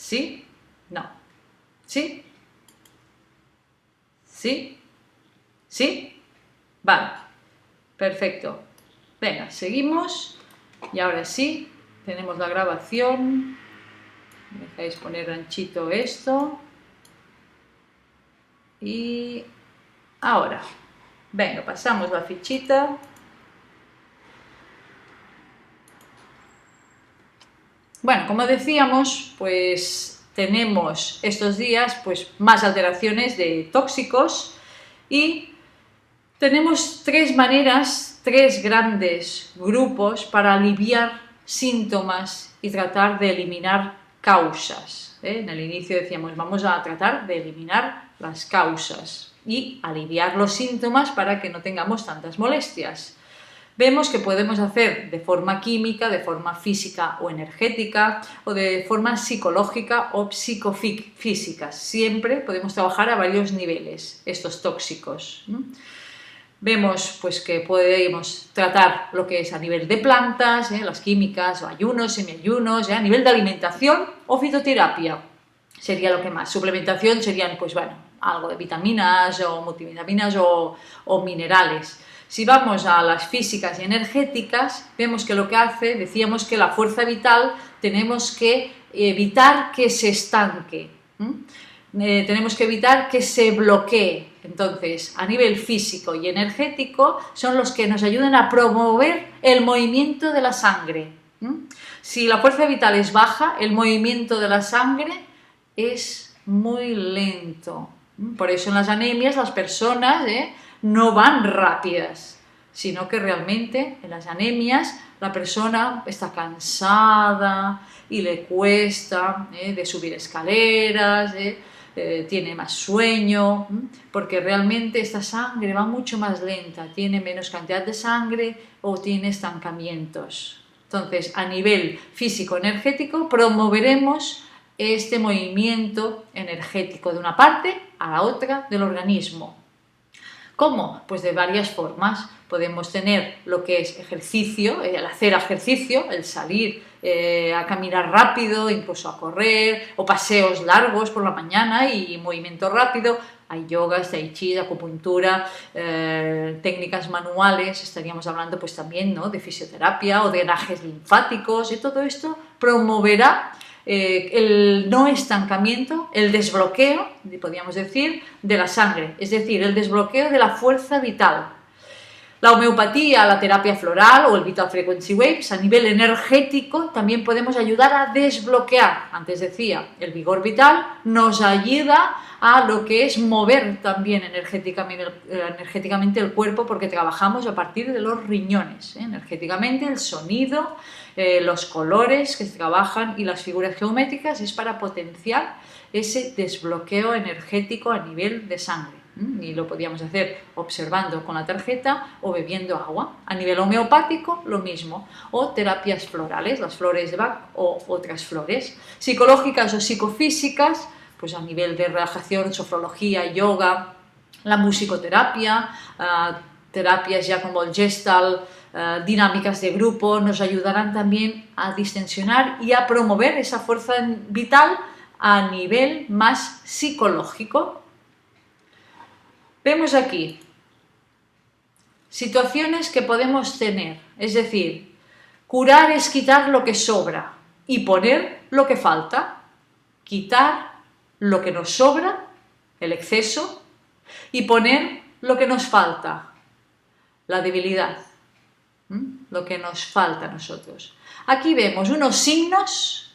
¿Sí? No. ¿Sí? ¿Sí? ¿Sí? Vale, perfecto. Venga, seguimos. Y ahora sí, tenemos la grabación. Me dejáis poner anchito esto. Y ahora, venga, pasamos la fichita. Bueno, como decíamos, pues tenemos estos días pues más alteraciones de tóxicos y tenemos tres maneras, tres grandes grupos para aliviar síntomas y tratar de eliminar causas. En el inicio decíamos, vamos a tratar de eliminar las causas y aliviar los síntomas para que no tengamos tantas molestias. Vemos que podemos hacer de forma química, de forma física o energética, o de forma psicológica o psicofísica. Siempre podemos trabajar a varios niveles estos tóxicos. Vemos pues, que podemos tratar lo que es a nivel de plantas, las químicas, o ayunos, semiayunos, a nivel de alimentación o fitoterapia. Sería lo que más. Suplementación serían, pues bueno, algo de vitaminas o multivitaminas o minerales. Si vamos a las físicas y energéticas, vemos que lo que hace, decíamos que la fuerza vital tenemos que evitar que se estanque. Tenemos que evitar que se bloquee. Entonces, a nivel físico y energético son los que nos ayudan a promover el movimiento de la sangre. Si la fuerza vital es baja, el movimiento de la sangre es muy lento. Por eso en las anemias las personas no van rápidas, sino que realmente en las anemias la persona está cansada y le cuesta de subir escaleras, tiene más sueño, porque realmente esta sangre va mucho más lenta, tiene menos cantidad de sangre o tiene estancamientos. Entonces, a nivel físico-energético promoveremos este movimiento energético de una parte a la otra del organismo. ¿Cómo? Pues de varias formas. Podemos tener lo que es ejercicio, el hacer ejercicio, el salir a caminar rápido, incluso a correr, o paseos largos por la mañana y movimiento rápido. Hay yogas, tai chi, acupuntura, técnicas manuales, estaríamos hablando pues también, ¿no?, de fisioterapia o drenajes linfáticos, y todo esto promoverá el no estancamiento, el desbloqueo, podríamos decir, de la sangre, es decir, el desbloqueo de la fuerza vital. La homeopatía, la terapia floral o el Vital Frequency Waves a nivel energético también podemos ayudar a desbloquear. Antes decía, el vigor vital nos ayuda a lo que es mover también energéticamente el cuerpo, porque trabajamos a partir de los riñones. Energéticamente el sonido, los colores que se trabajan y las figuras geométricas es para potenciar ese desbloqueo energético a nivel de sangre. Y lo podíamos hacer observando con la tarjeta o bebiendo agua. A nivel homeopático, lo mismo. O terapias florales, las flores de Bach o otras flores. Psicológicas o psicofísicas, pues a nivel de relajación, sofrología, yoga, la musicoterapia, terapias ya como el Gestalt, dinámicas de grupo, nos ayudarán también a distensionar y a promover esa fuerza vital a nivel más psicológico. Vemos aquí situaciones que podemos tener, es decir, curar es quitar lo que sobra y poner lo que falta, quitar lo que nos sobra, el exceso, y poner lo que nos falta, la debilidad, lo que nos falta a nosotros. Aquí vemos unos signos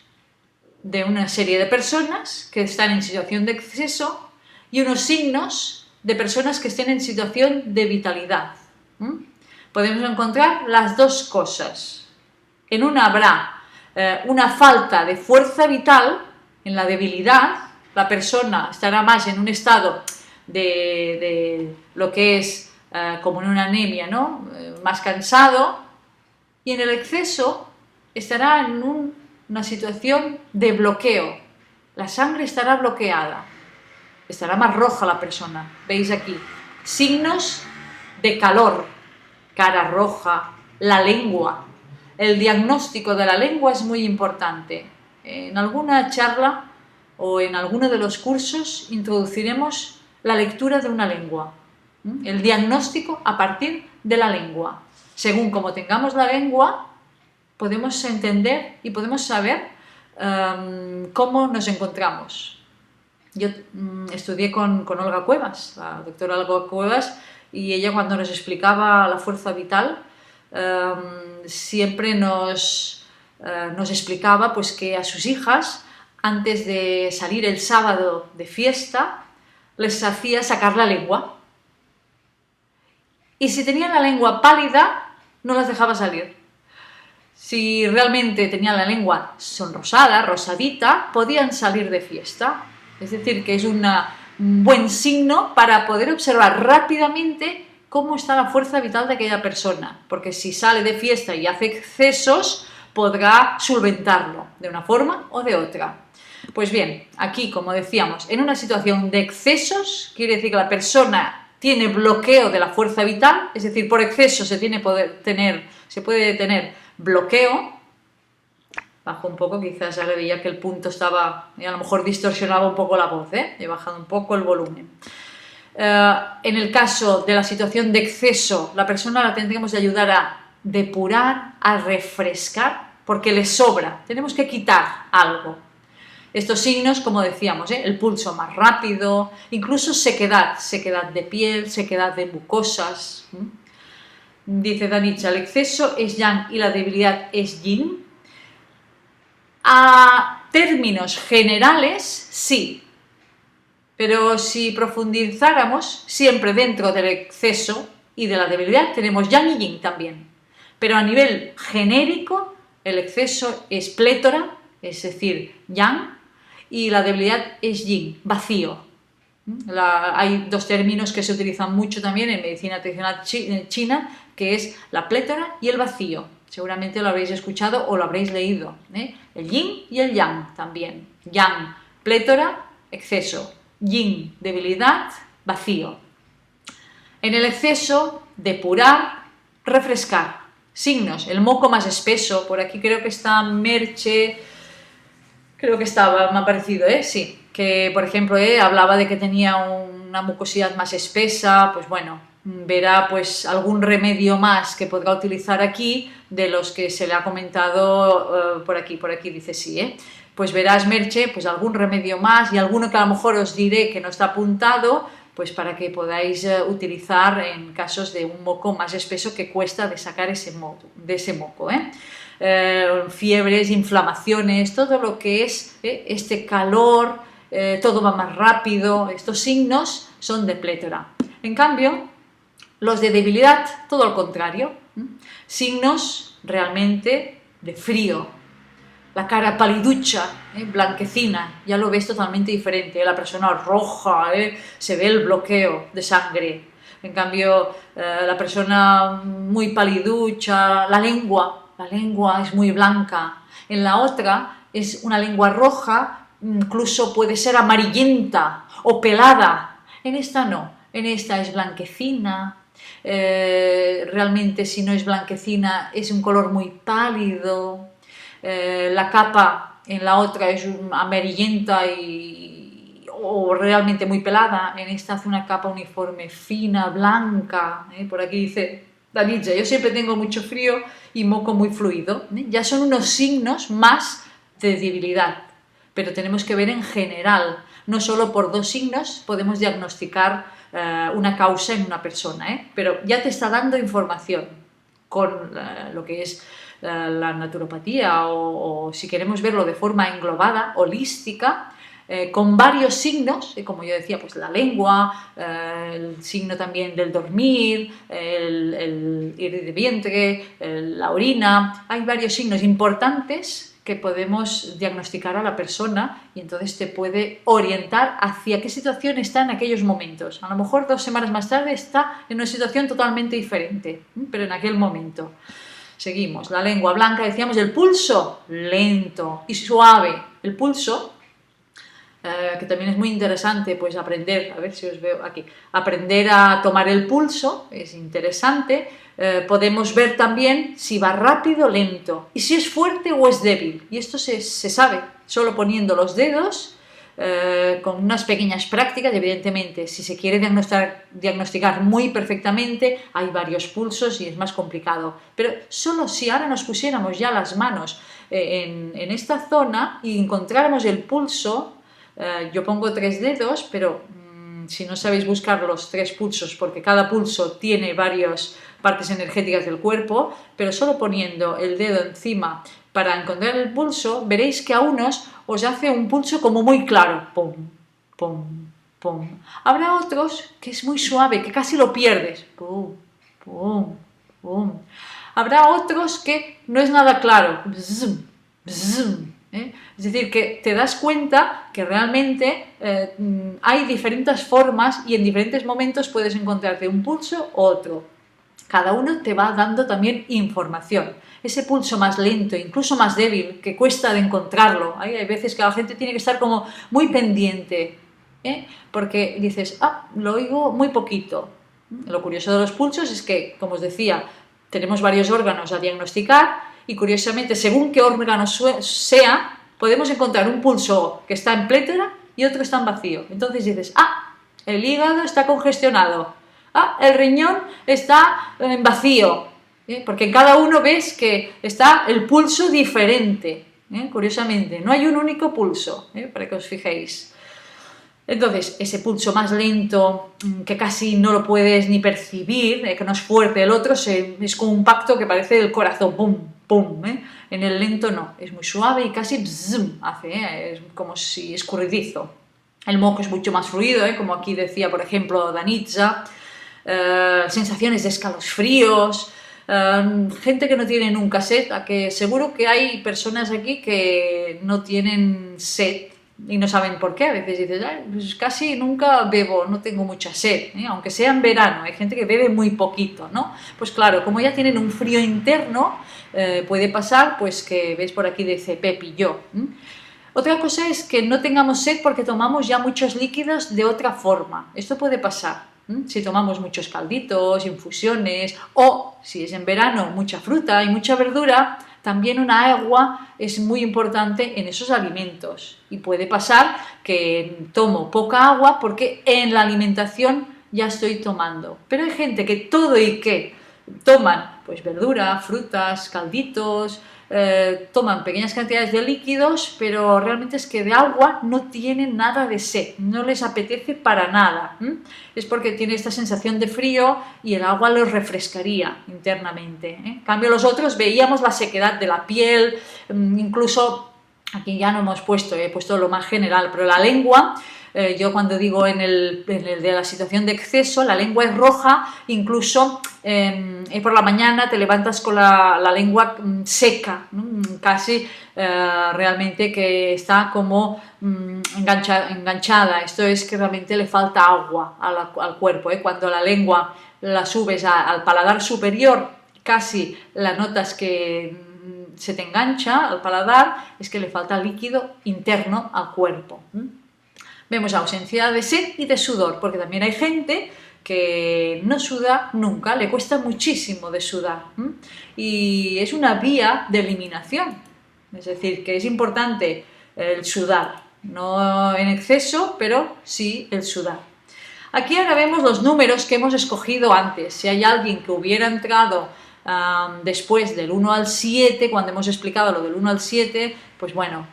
de una serie de personas que están en situación de exceso y unos signos de personas que estén en situación de vitalidad. Podemos encontrar las dos cosas. En una habrá una falta de fuerza vital, en la debilidad, la persona estará más en un estado de lo que es como en una anemia, ¿no?, más cansado, y en el exceso estará en una situación de bloqueo. La sangre estará bloqueada. Estará más roja la persona. ¿Veis aquí? Signos de calor, cara roja, la lengua. El diagnóstico de la lengua es muy importante. En alguna charla o en alguno de los cursos introduciremos la lectura de una lengua, el diagnóstico a partir de la lengua. Según como tengamos la lengua, podemos entender y podemos saber cómo nos encontramos. Yo estudié con Olga Cuevas, la doctora Olga Cuevas, y ella cuando nos explicaba la fuerza vital, siempre nos explicaba pues, que a sus hijas, antes de salir el sábado de fiesta, les hacía sacar la lengua. Y si tenían la lengua pálida, no las dejaba salir. Si realmente tenían la lengua sonrosada, rosadita, podían salir de fiesta. Es decir, que es un buen signo para poder observar rápidamente cómo está la fuerza vital de aquella persona. Porque si sale de fiesta y hace excesos, podrá solventarlo de una forma o de otra. Pues bien, aquí, como decíamos, en una situación de excesos, quiere decir que la persona tiene bloqueo de la fuerza vital, es decir, por exceso se puede tener bloqueo. Bajo un poco, quizás ya le veía que el punto estaba, a lo mejor distorsionaba un poco la voz, he bajado un poco el volumen. En el caso de la situación de exceso, la persona la tendremos que ayudar a depurar, a refrescar, porque le sobra, tenemos que quitar algo. Estos signos, como decíamos, el pulso más rápido, incluso sequedad de piel, sequedad de mucosas. Dice Danitza, el exceso es yang y la debilidad es yin. A términos generales, sí, pero si profundizáramos, siempre dentro del exceso y de la debilidad tenemos yang y yin también. Pero a nivel genérico, el exceso es plétora, es decir, yang, y la debilidad es yin, vacío. Hay dos términos que se utilizan mucho también en medicina tradicional china, que es la plétora y el vacío. Seguramente lo habréis escuchado o lo habréis leído. El yin y el yang también. Yang, plétora, exceso. Yin, debilidad, vacío. En el exceso, depurar, refrescar. Signos, el moco más espeso. Por aquí creo que está Merche. Creo que estaba, me ha parecido, sí, que por ejemplo hablaba de que tenía una mucosidad más espesa, pues bueno, verá pues algún remedio más que podrá utilizar aquí de los que se le ha comentado por aquí dice sí, pues verás Merche, pues algún remedio más y alguno que a lo mejor os diré que no está apuntado, pues para que podáis utilizar en casos de un moco más espeso que cuesta de sacar de ese moco, fiebres, inflamaciones, todo lo que es este calor, todo va más rápido, estos signos son de plétora. En cambio, los de debilidad, todo lo contrario, signos realmente de frío, la cara paliducha, blanquecina, ya lo ves totalmente diferente, la persona roja, se ve el bloqueo de sangre. En cambio, la persona muy paliducha, la lengua es muy blanca. En la otra es una lengua roja, incluso puede ser amarillenta o pelada. En esta no, en esta es blanquecina. Realmente si no es blanquecina es un color muy pálido. La capa en la otra es amarillenta o realmente muy pelada. En esta hace una capa uniforme fina, blanca. Por aquí dice Danitza, yo siempre tengo mucho frío y moco muy fluido. Ya son unos signos más de debilidad, pero tenemos que ver en general. No solo por dos signos podemos diagnosticar una causa en una persona, pero ya te está dando información con lo que es la naturopatía o si queremos verlo de forma englobada, holística, con varios signos, como yo decía, pues la lengua, el signo también del dormir, el ir de vientre, la orina. Hay varios signos importantes que podemos diagnosticar a la persona y entonces te puede orientar hacia qué situación está en aquellos momentos. A lo mejor 2 semanas más tarde está en una situación totalmente diferente, pero en aquel momento. Seguimos, la lengua blanca, decíamos, el pulso lento y suave. El pulso, que también es muy interesante pues aprender, a ver si os veo aquí, aprender a tomar el pulso, es interesante. Podemos ver también si va rápido o lento y si es fuerte o es débil, y esto se sabe solo poniendo los dedos con unas pequeñas prácticas. Evidentemente, si se quiere diagnosticar muy perfectamente, hay varios pulsos y es más complicado. Pero solo si ahora nos pusiéramos ya las manos en esta zona y encontráramos el pulso, yo pongo 3 dedos, pero si no sabéis buscar los 3 pulsos, porque cada pulso tiene varias partes energéticas del cuerpo, pero solo poniendo el dedo encima para encontrar el pulso, veréis que a unos os hace un pulso como muy claro, pum, pum, pum. Habrá otros que es muy suave, que casi lo pierdes, pum, pum, pum. Habrá otros que no es nada claro, bzz, bzz, Es decir, que te das cuenta que realmente hay diferentes formas y en diferentes momentos puedes encontrarte un pulso u otro. Cada uno te va dando también información. Ese pulso más lento, incluso más débil, que cuesta de encontrarlo. Hay veces que la gente tiene que estar como muy pendiente, porque dices, lo oigo muy poquito. Lo curioso de los pulsos es que, como os decía, tenemos varios órganos a diagnosticar y curiosamente, según qué órgano sea, podemos encontrar un pulso que está en plétora y otro está en vacío. Entonces dices, el hígado está congestionado. El riñón está en vacío, porque en cada uno ves que está el pulso diferente, curiosamente, no hay un único pulso, para que os fijéis. Entonces, ese pulso más lento, que casi no lo puedes ni percibir, que no es fuerte, el otro es como un pacto que parece el corazón, pum, pum, en el lento no, es muy suave y casi bzzz, hace, es como si escurridizo. El moco es mucho más fluido, como aquí decía, por ejemplo, Danitza. Sensaciones de escalofríos, gente que no tiene nunca sed, que seguro que hay personas aquí que no tienen sed y no saben por qué. A veces dices, pues casi nunca bebo, no tengo mucha sed, aunque sea en verano, hay gente que bebe muy poquito, ¿no? Pues claro, como ya tienen un frío interno, puede pasar pues que veis por aquí dice Pepi yo. Otra cosa es que no tengamos sed porque tomamos ya muchos líquidos de otra forma. Esto puede pasar. Si tomamos muchos calditos, infusiones o, si es en verano, mucha fruta y mucha verdura, también una agua es muy importante en esos alimentos. Y puede pasar que tomo poca agua porque en la alimentación ya estoy tomando. Pero hay gente que todo y que toman pues verdura, frutas, calditos, toman pequeñas cantidades de líquidos, pero realmente es que de agua no tienen nada de sed, no les apetece para nada. Es porque tiene esta sensación de frío y el agua los refrescaría internamente. En cambio, los otros veíamos la sequedad de la piel, incluso aquí ya no hemos puesto, he puesto lo más general, pero la lengua. Yo cuando digo en el de la situación de exceso, la lengua es roja, incluso por la mañana te levantas con la lengua seca, casi realmente que está como enganchada. Esto es que realmente le falta agua al cuerpo. Cuando la lengua la subes al paladar superior, casi la notas que se te engancha al paladar, es que le falta líquido interno al cuerpo. Vemos ausencia de sed y de sudor, porque también hay gente que no suda nunca, le cuesta muchísimo de sudar. Y es una vía de eliminación. Es decir, que es importante el sudar, no en exceso, pero sí el sudar. Aquí ahora vemos los números que hemos escogido antes. Si hay alguien que hubiera entrado después del 1 al 7, cuando hemos explicado lo del 1 al 7, pues bueno,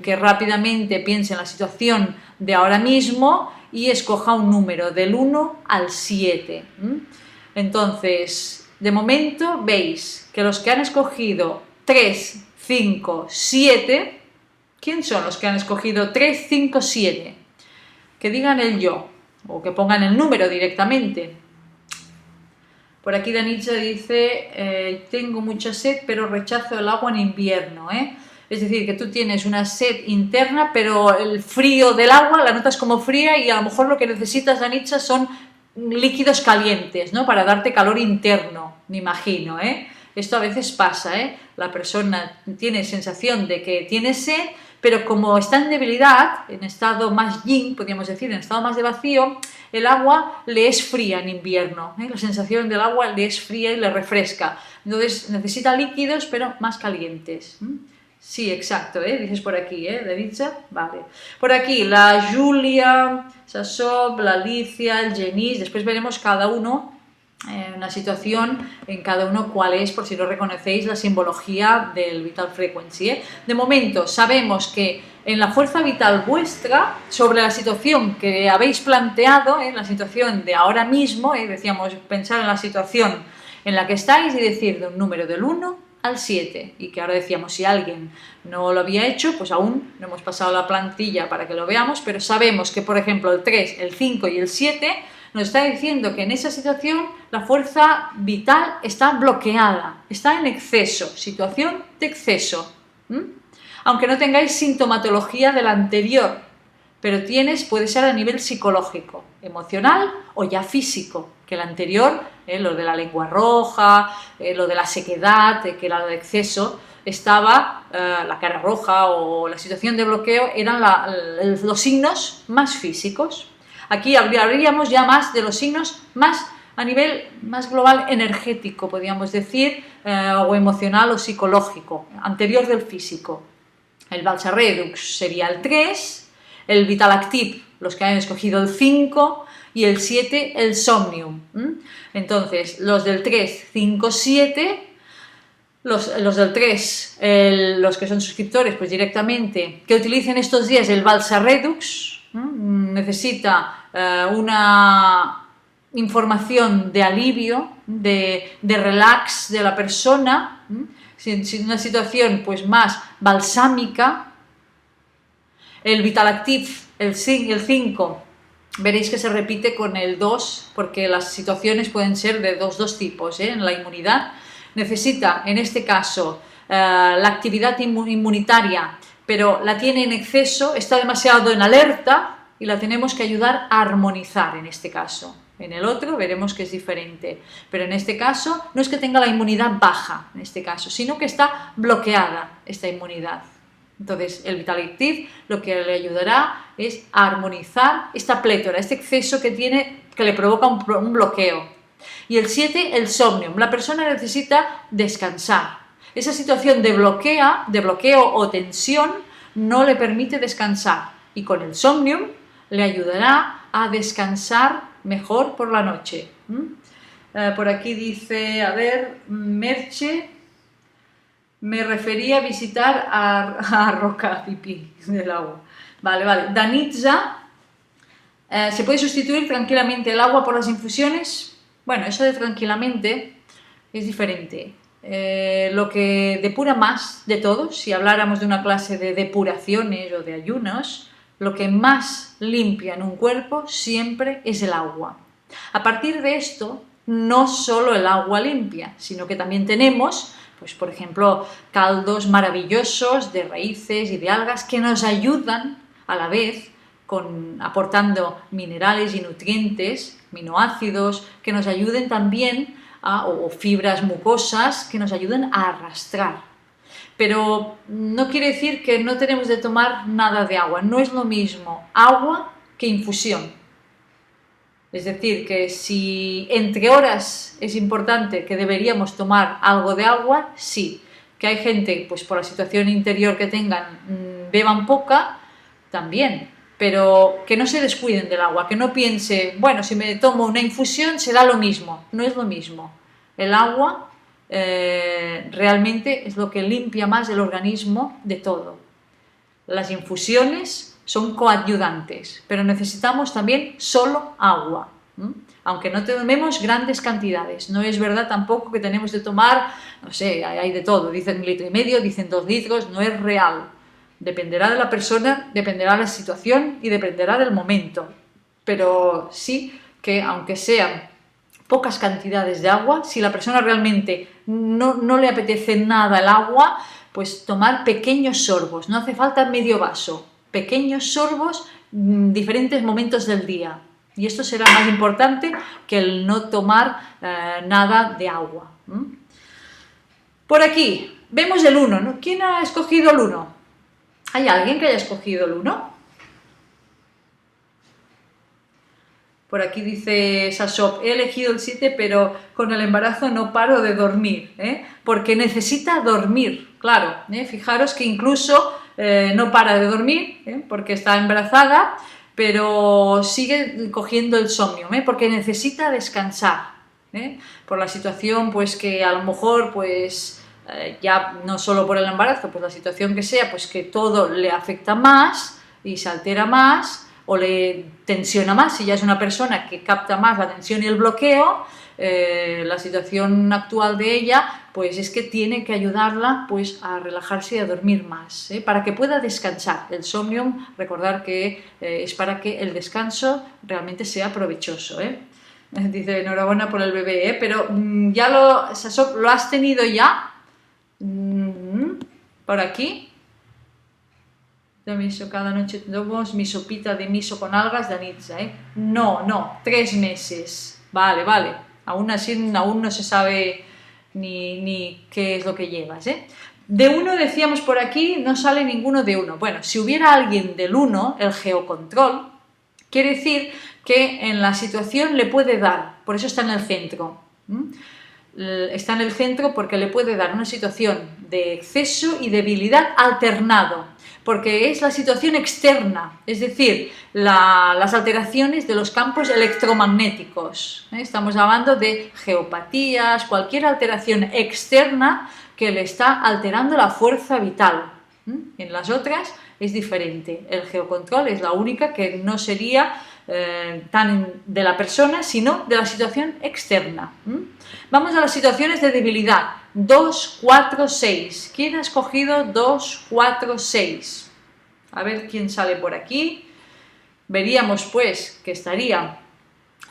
que rápidamente piense en la situación de ahora mismo y escoja un número del 1 al 7. Entonces, de momento veis que los que han escogido 3, 5, 7, ¿quién son los que han escogido 3, 5, 7? Que digan el yo o que pongan el número directamente. Por aquí Danitza dice, tengo mucha sed pero rechazo el agua en invierno, Es decir, que tú tienes una sed interna, pero el frío del agua la notas como fría y a lo mejor lo que necesitas, Danitza, son líquidos calientes, ¿no? Para darte calor interno, me imagino, Esto a veces pasa, La persona tiene sensación de que tiene sed, pero como está en debilidad, en estado más yin, podríamos decir, en estado más de vacío, el agua le es fría en invierno, La sensación del agua le es fría y le refresca. Entonces necesita líquidos, pero más calientes. Sí, exacto, dices por aquí, Daritza, vale. Por aquí, la Julia, Sasop, la Alicia, el Genís, después veremos cada uno, una situación en cada uno cuál es, por si no reconocéis la simbología del Vital Frequency. De momento, sabemos que en la fuerza vital vuestra, sobre la situación que habéis planteado, la situación de ahora mismo, decíamos, pensar en la situación en la que estáis y decir de un número del 1 al 7, y que ahora decíamos, si alguien no lo había hecho, pues aún no hemos pasado la plantilla para que lo veamos, pero sabemos que, por ejemplo, el 3, el 5 y el 7 nos está diciendo que en esa situación la fuerza vital está bloqueada, está en exceso, situación de exceso. Aunque no tengáis sintomatología del anterior, pero puede ser a nivel psicológico, emocional o ya físico, que el anterior, lo de la lengua roja, lo de la sequedad, que era de exceso, estaba la cara roja o la situación de bloqueo, eran los signos más físicos. Aquí hablaríamos ya más de los signos más a nivel más global energético, podríamos decir, o emocional o psicológico, anterior del físico. El Balsa Redux sería el 3, el Vital Active, los que han escogido el 5, y el 7, el Somnium. Entonces, los del 3, 5, 7, los del 3, los que son suscriptores, pues directamente, que utilicen estos días el Balsa Redux, necesita una información de alivio, de relax de la persona, una situación pues más balsámica. El Vital Active, el 5, veréis que se repite con el 2, porque las situaciones pueden ser de dos tipos. En la inmunidad necesita, en este caso, la actividad inmunitaria, pero la tiene en exceso, está demasiado en alerta y la tenemos que ayudar a armonizar en este caso. En el otro veremos que es diferente, pero en este caso no es que tenga la inmunidad baja, en este caso, sino que está bloqueada esta inmunidad. Entonces, el Vital Active lo que le ayudará es a armonizar esta plétora, este exceso que tiene, que le provoca un bloqueo. Y el 7, el Somnium. La persona necesita descansar. Esa situación de bloqueo o tensión no le permite descansar. Y con el Somnium le ayudará a descansar mejor por la noche. Por aquí dice, a ver, Merche, me refería a visitar a Roca Pipí del agua. Vale. Danitza, ¿se puede sustituir tranquilamente el agua por las infusiones? Bueno, eso de tranquilamente es diferente. Lo que depura más de todo, si habláramos de una clase de depuraciones o de ayunos, lo que más limpia en un cuerpo siempre es el agua. A partir de esto, no solo el agua limpia, sino que también tenemos, pues por ejemplo, caldos maravillosos de raíces y de algas que nos ayudan a la vez aportando minerales y nutrientes, aminoácidos, que nos ayuden también o fibras mucosas que nos ayuden a arrastrar. Pero no quiere decir que no tenemos de tomar nada de agua, no es lo mismo agua que infusión. Es decir, que si entre horas es importante que deberíamos tomar algo de agua, sí. Que hay gente, pues por la situación interior que tengan, beban poca, también. Pero que no se descuiden del agua, que no piense, bueno, si me tomo una infusión será lo mismo. No es lo mismo. El agua realmente es lo que limpia más el organismo de todo. Las infusiones son coadyuvantes, pero necesitamos también solo agua, aunque no tomemos grandes cantidades. No es verdad tampoco que tenemos de tomar, no sé, hay de todo, dicen 1,5 litros, dicen 2 litros, no es real. Dependerá de la persona, dependerá de la situación y dependerá del momento. Pero sí que aunque sean pocas cantidades de agua, si la persona realmente no le apetece nada el agua, pues tomar pequeños sorbos, no hace falta medio vaso, pequeños sorbos en diferentes momentos del día. Y esto será más importante que el no tomar nada de agua. Por aquí vemos el 1, ¿no? ¿Quién ha escogido el 1? ¿Hay alguien que haya escogido el 1? Por aquí dice Sasop, he elegido el 7, pero con el embarazo no paro de dormir, porque necesita dormir. claro, fijaros que incluso no para de dormir, porque está embarazada, pero sigue cogiendo el somnium, porque necesita descansar, por la situación pues que a lo mejor pues ya no solo por el embarazo, pues la situación que sea, pues que todo le afecta más y se altera más o le tensiona más, si ya es una persona que capta más la tensión y el bloqueo, la situación actual de ella pues es que tiene que ayudarla pues a relajarse y a dormir más, para que pueda descansar. El somnium, recordar que es para que el descanso realmente sea provechoso, Dice, enhorabuena por el bebé, pero ya lo has tenido ya, por aquí. De miso, cada noche tomamos mi sopita de miso con algas de Anitza, No, 3 meses. Vale. Aún así, aún no se sabe ni qué es lo que llevas, De 1 decíamos por aquí, no sale ninguno de 1. Bueno, si hubiera alguien del 1, el geocontrol, quiere decir que en la situación le puede dar, por eso está en el centro. Está en el centro porque le puede dar una situación de exceso y debilidad alternado, porque es la situación externa, es decir, las alteraciones de los campos electromagnéticos. Estamos hablando de geopatías, cualquier alteración externa que le está alterando la fuerza vital. En las otras es diferente. El geocontrol es la única que no sería tan de la persona, sino de la situación externa. Vamos a las situaciones de debilidad. 2, 4, 6. ¿Quién ha escogido 2, 4, 6? A ver quién sale por aquí. Veríamos pues que estaría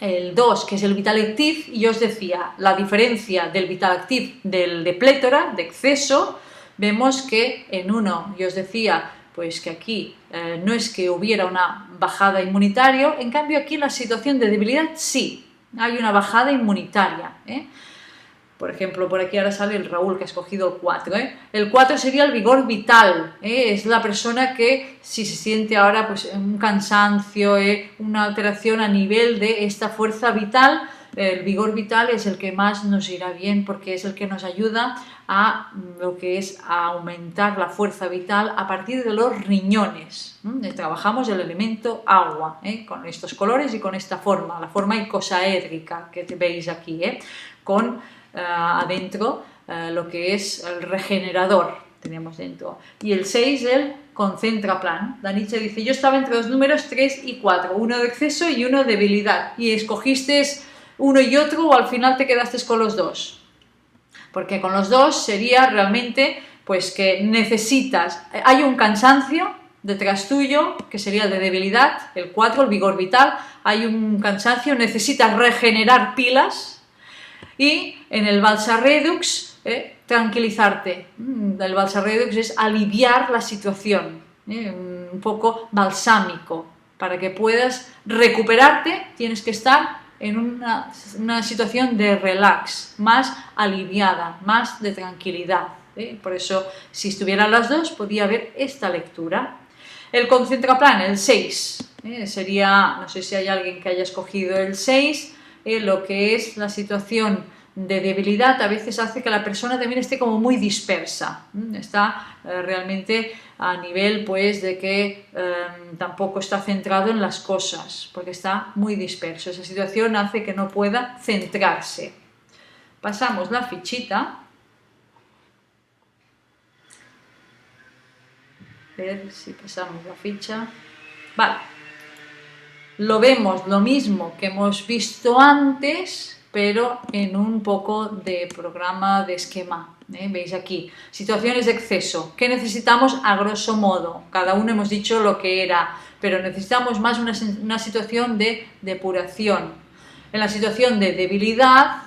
el 2, que es el Vital Active, y yo os decía, la diferencia del Vital Active del de plétora, de exceso, vemos que en 1, yo os decía, pues que aquí no es que hubiera una bajada inmunitaria, en cambio aquí en la situación de debilidad sí, hay una bajada inmunitaria, Por ejemplo, por aquí ahora sale el Raúl, que ha escogido el 4. El 4 sería el vigor vital. Es la persona que, si se siente ahora pues, un cansancio, una alteración a nivel de esta fuerza vital, el vigor vital es el que más nos irá bien, porque es el que nos ayuda a lo que es a aumentar la fuerza vital a partir de los riñones. Trabajamos el elemento agua, con estos colores y con esta forma, la forma icosaédrica que veis aquí, con adentro lo que es el regenerador, tenemos dentro. Y el 6, el concentraplan. Danitza dice, yo estaba entre los números 3 y 4, uno de exceso y uno de debilidad, y escogiste uno y otro, o al final te quedaste con los dos, porque con los dos sería realmente pues que necesitas, hay un cansancio detrás tuyo, que sería el de debilidad, el 4, el vigor vital, hay un cansancio, necesitas regenerar pilas, y en el Balsa Redux, tranquilizarte. El Balsa Redux es aliviar la situación, un poco balsámico. Para que puedas recuperarte, tienes que estar en una situación de relax, más aliviada, más de tranquilidad. Por eso, si estuvieran las dos, podría haber esta lectura. El concentraplan, el 6, sería, no sé si hay alguien que haya escogido el 6, lo que es la situación de debilidad a veces hace que la persona también esté como muy dispersa, está realmente a nivel pues de que tampoco está centrado en las cosas, porque está muy disperso. Esa situación hace que no pueda centrarse. Pasamos la fichita. A ver si pasamos la ficha. Vale. Lo vemos lo mismo que hemos visto antes, pero en un poco de programa de esquema. Veis aquí, situaciones de exceso. ¿Qué necesitamos a grosso modo? Cada uno hemos dicho lo que era, pero necesitamos más una situación de depuración. En la situación de debilidad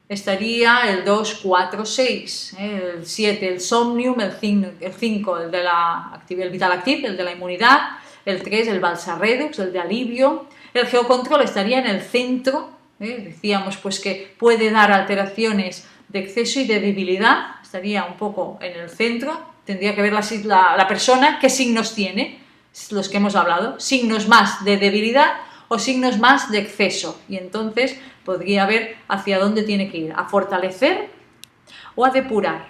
estaría el 2, 4, 6, el 7, el somnium, el 5, el Vital Active, el de la inmunidad, el 3, el Balsa Redux, el de alivio. El geocontrol estaría en el centro, decíamos pues que puede dar alteraciones de exceso y de debilidad, estaría un poco en el centro, tendría que ver la persona qué signos tiene, los que hemos hablado, signos más de debilidad o signos más de exceso, y entonces podría ver hacia dónde tiene que ir, a fortalecer o a depurar.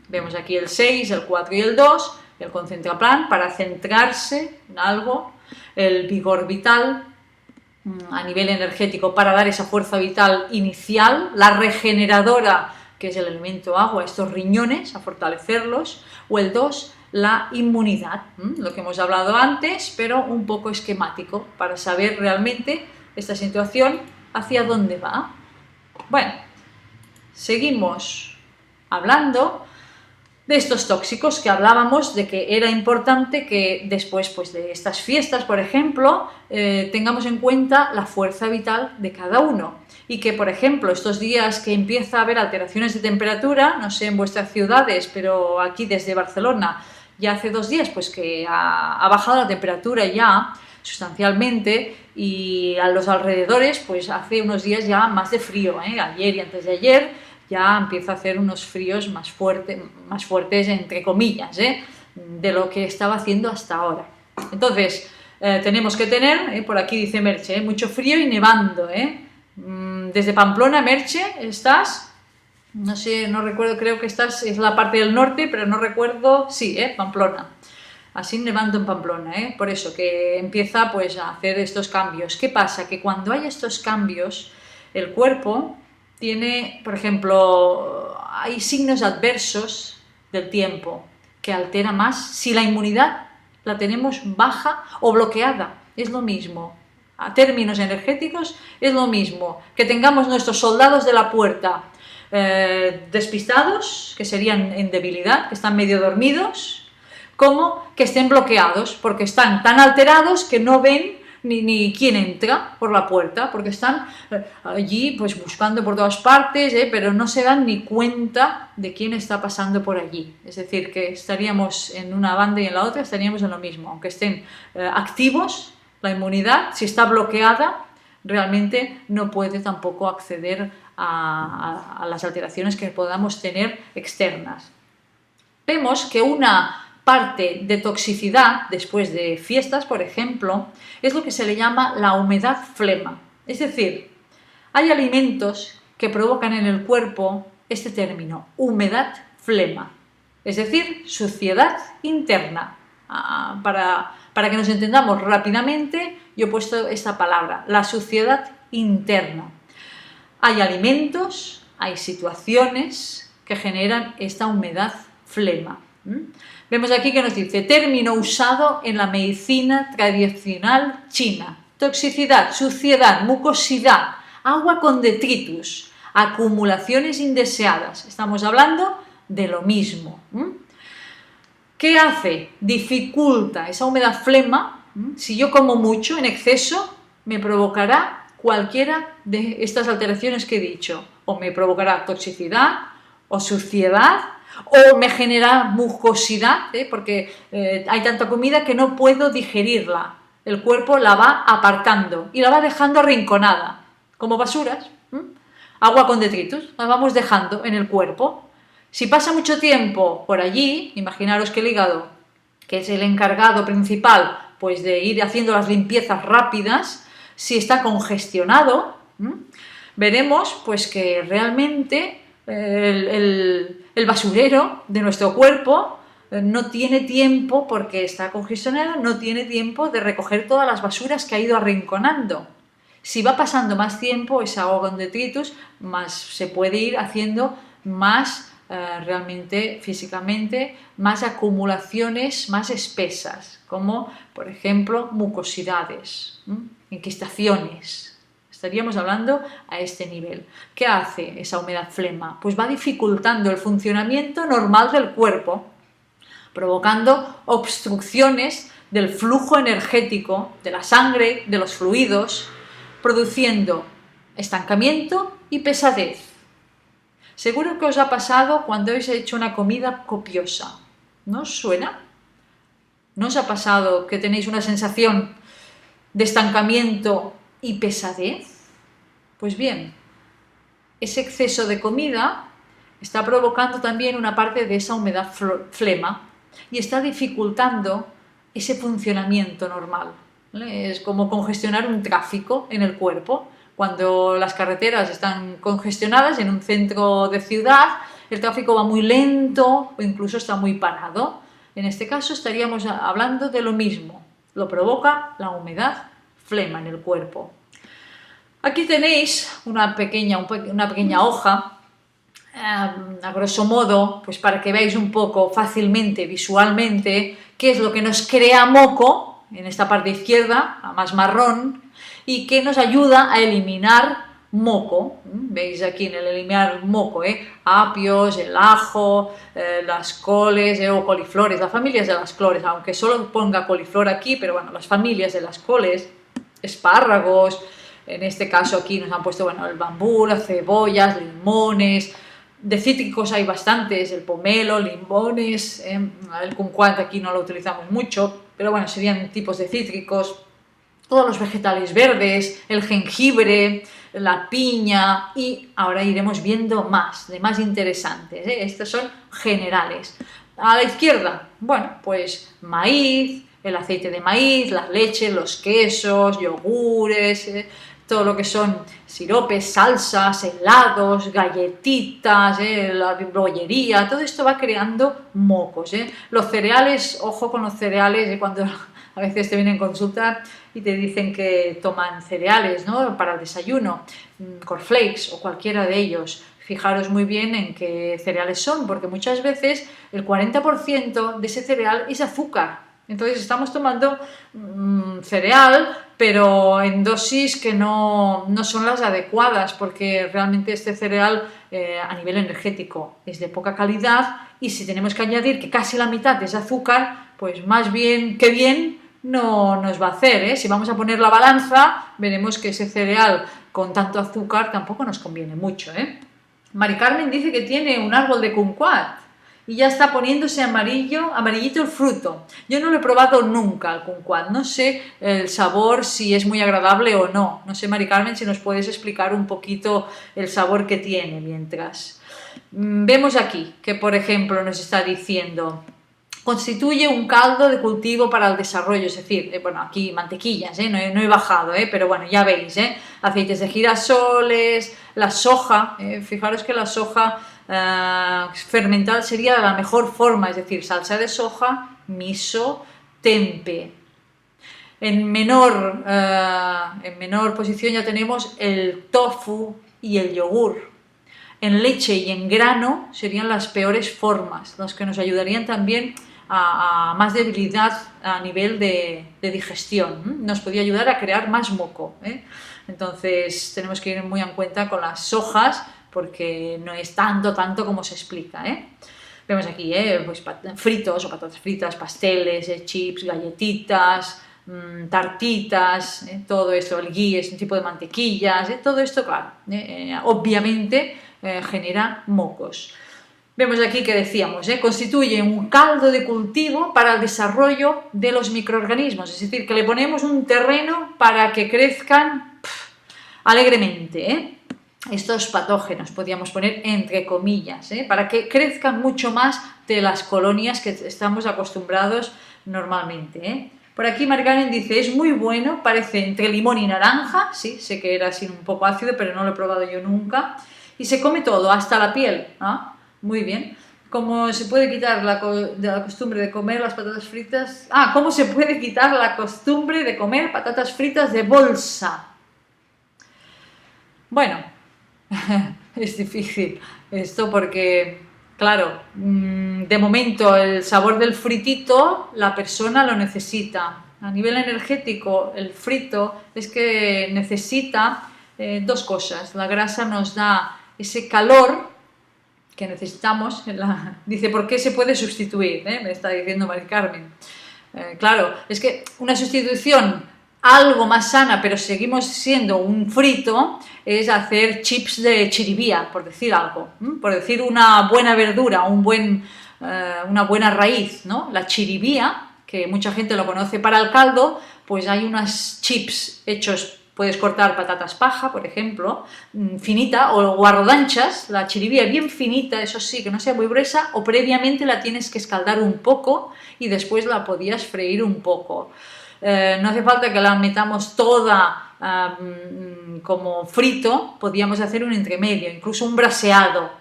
Vemos aquí el 6, el 4 y el 2, el concentraplan para centrarse en algo, el vigor vital a nivel energético para dar esa fuerza vital inicial, la regeneradora, que es el elemento agua, estos riñones, a fortalecerlos, o el 2, la inmunidad, lo que hemos hablado antes, pero un poco esquemático, para saber realmente esta situación hacia dónde va. Bueno, seguimos hablando de estos tóxicos que hablábamos, de que era importante que después pues, de estas fiestas, por ejemplo, tengamos en cuenta la fuerza vital de cada uno. Y que, por ejemplo, estos días que empieza a haber alteraciones de temperatura, no sé en vuestras ciudades, pero aquí desde Barcelona, ya hace 2 días pues que ha bajado la temperatura ya sustancialmente, y a los alrededores pues hace unos días ya más de frío, ayer y antes de ayer ya empieza a hacer unos fríos más fuertes entre comillas, de lo que estaba haciendo hasta ahora. Entonces tenemos que tener, por aquí dice Merche, mucho frío y nevando, desde Pamplona, Merche, ¿estás? No sé, no recuerdo, creo que estás, es la parte del norte, pero no recuerdo, sí, Pamplona. Así nevando en Pamplona, por eso que empieza pues a hacer estos cambios. ¿Qué pasa? Que cuando hay estos cambios, el cuerpo tiene, por ejemplo, hay signos adversos del tiempo que altera más si la inmunidad la tenemos baja o bloqueada. Es lo mismo. A términos energéticos es lo mismo. Que tengamos nuestros soldados de la puerta despistados, que serían en debilidad, que están medio dormidos, como que estén bloqueados, porque están tan alterados que no ven ni quién entra por la puerta, porque están allí pues buscando por todas partes, pero no se dan ni cuenta de quién está pasando por allí. Es decir, que estaríamos en una banda y en la otra estaríamos en lo mismo, aunque estén activos, la inmunidad, si está bloqueada, realmente no puede tampoco acceder a las alteraciones que podamos tener externas. Vemos que una parte de toxicidad después de fiestas, por ejemplo, es lo que se le llama la humedad flema. Es decir, hay alimentos que provocan en el cuerpo este término, humedad flema, es decir, suciedad interna. Para que nos entendamos rápidamente, yo he puesto esta palabra, la suciedad interna. Hay alimentos, hay situaciones que generan esta humedad flema. Vemos aquí que nos dice, término usado en la medicina tradicional china. Toxicidad, suciedad, mucosidad, agua con detritus, acumulaciones indeseadas. Estamos hablando de lo mismo. ¿Qué hace? Dificulta esa humedad flema. Si yo como mucho en exceso, me provocará cualquiera de estas alteraciones que he dicho. O me provocará toxicidad, o suciedad, o me genera mucosidad, porque hay tanta comida que no puedo digerirla. El cuerpo la va apartando y la va dejando arrinconada, como basuras. Agua con detritus, la vamos dejando en el cuerpo. Si pasa mucho tiempo por allí, imaginaros que el hígado, que es el encargado principal pues de ir haciendo las limpiezas rápidas, si está congestionado, veremos pues que realmente el basurero de nuestro cuerpo no tiene tiempo, porque está congestionado, no tiene tiempo de recoger todas las basuras que ha ido arrinconando. Si va pasando más tiempo, esa agua con detritus, más se puede ir haciendo más realmente físicamente, más acumulaciones más espesas, como por ejemplo mucosidades, enquistaciones. Estaríamos hablando a este nivel. ¿Qué hace esa humedad flema? Pues va dificultando el funcionamiento normal del cuerpo, provocando obstrucciones del flujo energético, de la sangre, de los fluidos, produciendo estancamiento y pesadez. Seguro que os ha pasado cuando habéis hecho una comida copiosa. ¿No os suena? ¿No os ha pasado que tenéis una sensación de estancamiento y pesadez? Pues bien, ese exceso de comida está provocando también una parte de esa humedad flema y está dificultando ese funcionamiento normal. Es como congestionar un tráfico en el cuerpo. Cuando las carreteras están congestionadas en un centro de ciudad, el tráfico va muy lento o incluso está muy parado. En este caso estaríamos hablando de lo mismo. Lo provoca la humedad, flema en el cuerpo. Aquí tenéis una pequeña hoja, a grosso modo, pues para que veáis un poco fácilmente, visualmente, qué es lo que nos crea moco, en esta parte izquierda, a más marrón, y que nos ayuda a eliminar moco. Veis aquí en el eliminar moco, apios, el ajo, las coles o coliflores, las familias de las coles, aunque solo ponga coliflor aquí, pero bueno, las familias de las coles, espárragos, en este caso aquí nos han puesto, bueno, el bambú, las cebollas, limones. De cítricos hay bastantes, el pomelo, limones, el kumquat aquí no lo utilizamos mucho, pero bueno, serían tipos de cítricos, todos los vegetales verdes, el jengibre, la piña, y ahora iremos viendo más, de más interesantes, estos son generales. A la izquierda, bueno, pues maíz, el aceite de maíz, la leche, los quesos, yogures, todo lo que son siropes, salsas, helados, galletitas, la bollería, todo esto va creando mocos. Los cereales, ojo con los cereales, cuando a veces te vienen a consulta y te dicen que toman cereales, ¿no?, para el desayuno, cornflakes o cualquiera de ellos. Fijaros muy bien en qué cereales son, porque muchas veces el 40% de ese cereal es azúcar. Entonces estamos tomando cereal, pero en dosis que no son las adecuadas, porque realmente este cereal a nivel energético es de poca calidad, y si tenemos que añadir que casi la mitad es azúcar, pues más bien que bien no nos va a hacer. Si vamos a poner la balanza, veremos que ese cereal con tanto azúcar tampoco nos conviene mucho. Mari Carmen dice que tiene un árbol de kumquat y ya está poniéndose amarillito el fruto. Yo no lo he probado nunca el kumquat, no sé el sabor, si es muy agradable o no. No sé, Mari Carmen, si nos puedes explicar un poquito el sabor que tiene mientras. Vemos aquí que, por ejemplo, nos está diciendo: constituye un caldo de cultivo para el desarrollo, es decir, bueno, aquí mantequillas, no he bajado, pero bueno, ya veis, aceites de girasoles, la soja, fijaros que la soja fermentada sería la mejor forma, es decir, salsa de soja, miso, tempe. En menor posición ya tenemos el tofu y el yogur. En leche y en grano serían las peores formas, las que nos ayudarían también a más debilidad a nivel de digestión. Nos podría ayudar a crear más moco. Entonces tenemos que ir muy en cuenta con las sojas, porque no es tanto como se explica. Vemos aquí pues fritos o patatas fritas, pasteles, chips, galletitas, tartitas, todo esto, el ghee es un tipo de mantequillas, todo esto, claro, obviamente genera mocos. Vemos aquí que decíamos, constituye un caldo de cultivo para el desarrollo de los microorganismos, es decir, que le ponemos un terreno para que crezcan alegremente. Estos patógenos, podríamos poner entre comillas, para que crezcan mucho más de las colonias que estamos acostumbrados normalmente. Por aquí Margaret dice: es muy bueno, parece entre limón y naranja. Sí, sé que era así un poco ácido, pero no lo he probado yo nunca. Y se come todo, hasta la piel. Muy bien. ¿Cómo se puede quitar la costumbre de comer las patatas fritas? ¿Cómo se puede quitar la costumbre de comer patatas fritas de bolsa? Bueno, es difícil esto porque, claro, de momento el sabor del fritito la persona lo necesita. A nivel energético, el frito es que necesita dos cosas. La grasa nos da ese calor que necesitamos. Dice: ¿por qué se puede sustituir? Me está diciendo Mari Carmen. Claro, es que una sustitución algo más sana, pero seguimos siendo un frito, es hacer chips de chiribía, por decir algo, por decir una buena verdura, una buena raíz, ¿no? La chiribía, que mucha gente lo conoce para el caldo, pues hay unas chips hechos. Puedes cortar patatas paja, por ejemplo, finita, o a rodanchas, la chiribía bien finita, eso sí, que no sea muy gruesa, o previamente la tienes que escaldar un poco y después la podías freír un poco. No hace falta que la metamos toda como frito, podíamos hacer un entremedio, incluso un braseado,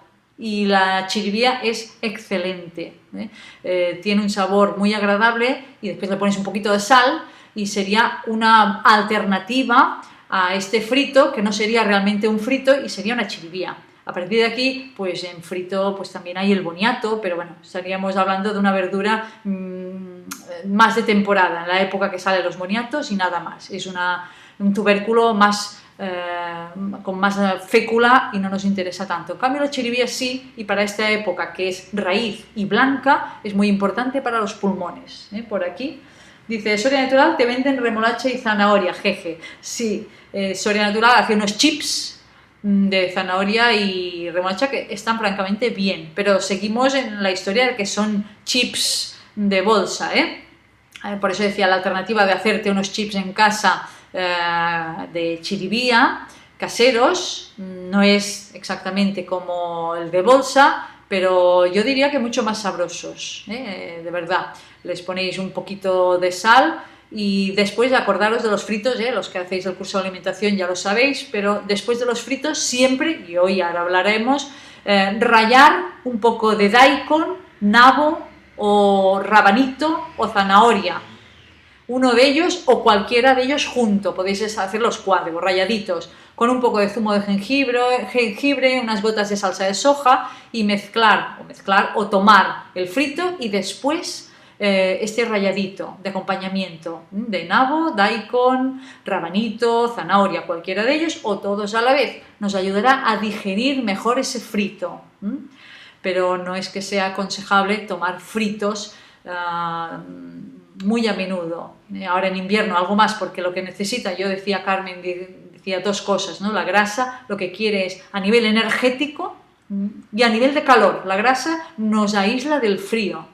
y la chiribía es excelente, tiene un sabor muy agradable y después le pones un poquito de sal y sería una alternativa a este frito, que no sería realmente un frito y sería una chiribía. A partir de aquí, pues en frito pues también hay el boniato, pero bueno, estaríamos hablando de una verdura más de temporada, en la época que salen los boniatos y nada más. Es un tubérculo más, con más fécula y no nos interesa tanto. En cambio la chiribía sí, y para esta época que es raíz y blanca, es muy importante para los pulmones. Por aquí dice, Soria Natural te venden remolacha y zanahoria, jeje. Sí, Soria Natural hace unos chips de zanahoria y remolacha que están francamente bien, pero seguimos en la historia de que son chips de bolsa, por eso decía, la alternativa de hacerte unos chips en casa de chiribía caseros no es exactamente como el de bolsa, pero yo diría que mucho más sabrosos, de verdad. Les ponéis un poquito de sal y después acordaros de los fritos, los que hacéis el curso de alimentación ya lo sabéis, pero después de los fritos siempre, y hoy ahora hablaremos, rallar un poco de daikon, nabo o rabanito o zanahoria. Uno de ellos o cualquiera de ellos junto, podéis hacer los cuadros ralladitos, con un poco de zumo de jengibre, unas gotas de salsa de soja y mezclar o tomar el frito y después este ralladito de acompañamiento de nabo, daikon, rabanito, zanahoria, cualquiera de ellos o todos a la vez. Nos ayudará a digerir mejor ese frito. Pero no es que sea aconsejable tomar fritos muy a menudo. Ahora en invierno algo más, porque lo que necesita, yo decía Carmen, decía dos cosas, ¿no? La grasa lo que quiere es a nivel energético y a nivel de calor. La grasa nos aísla del frío.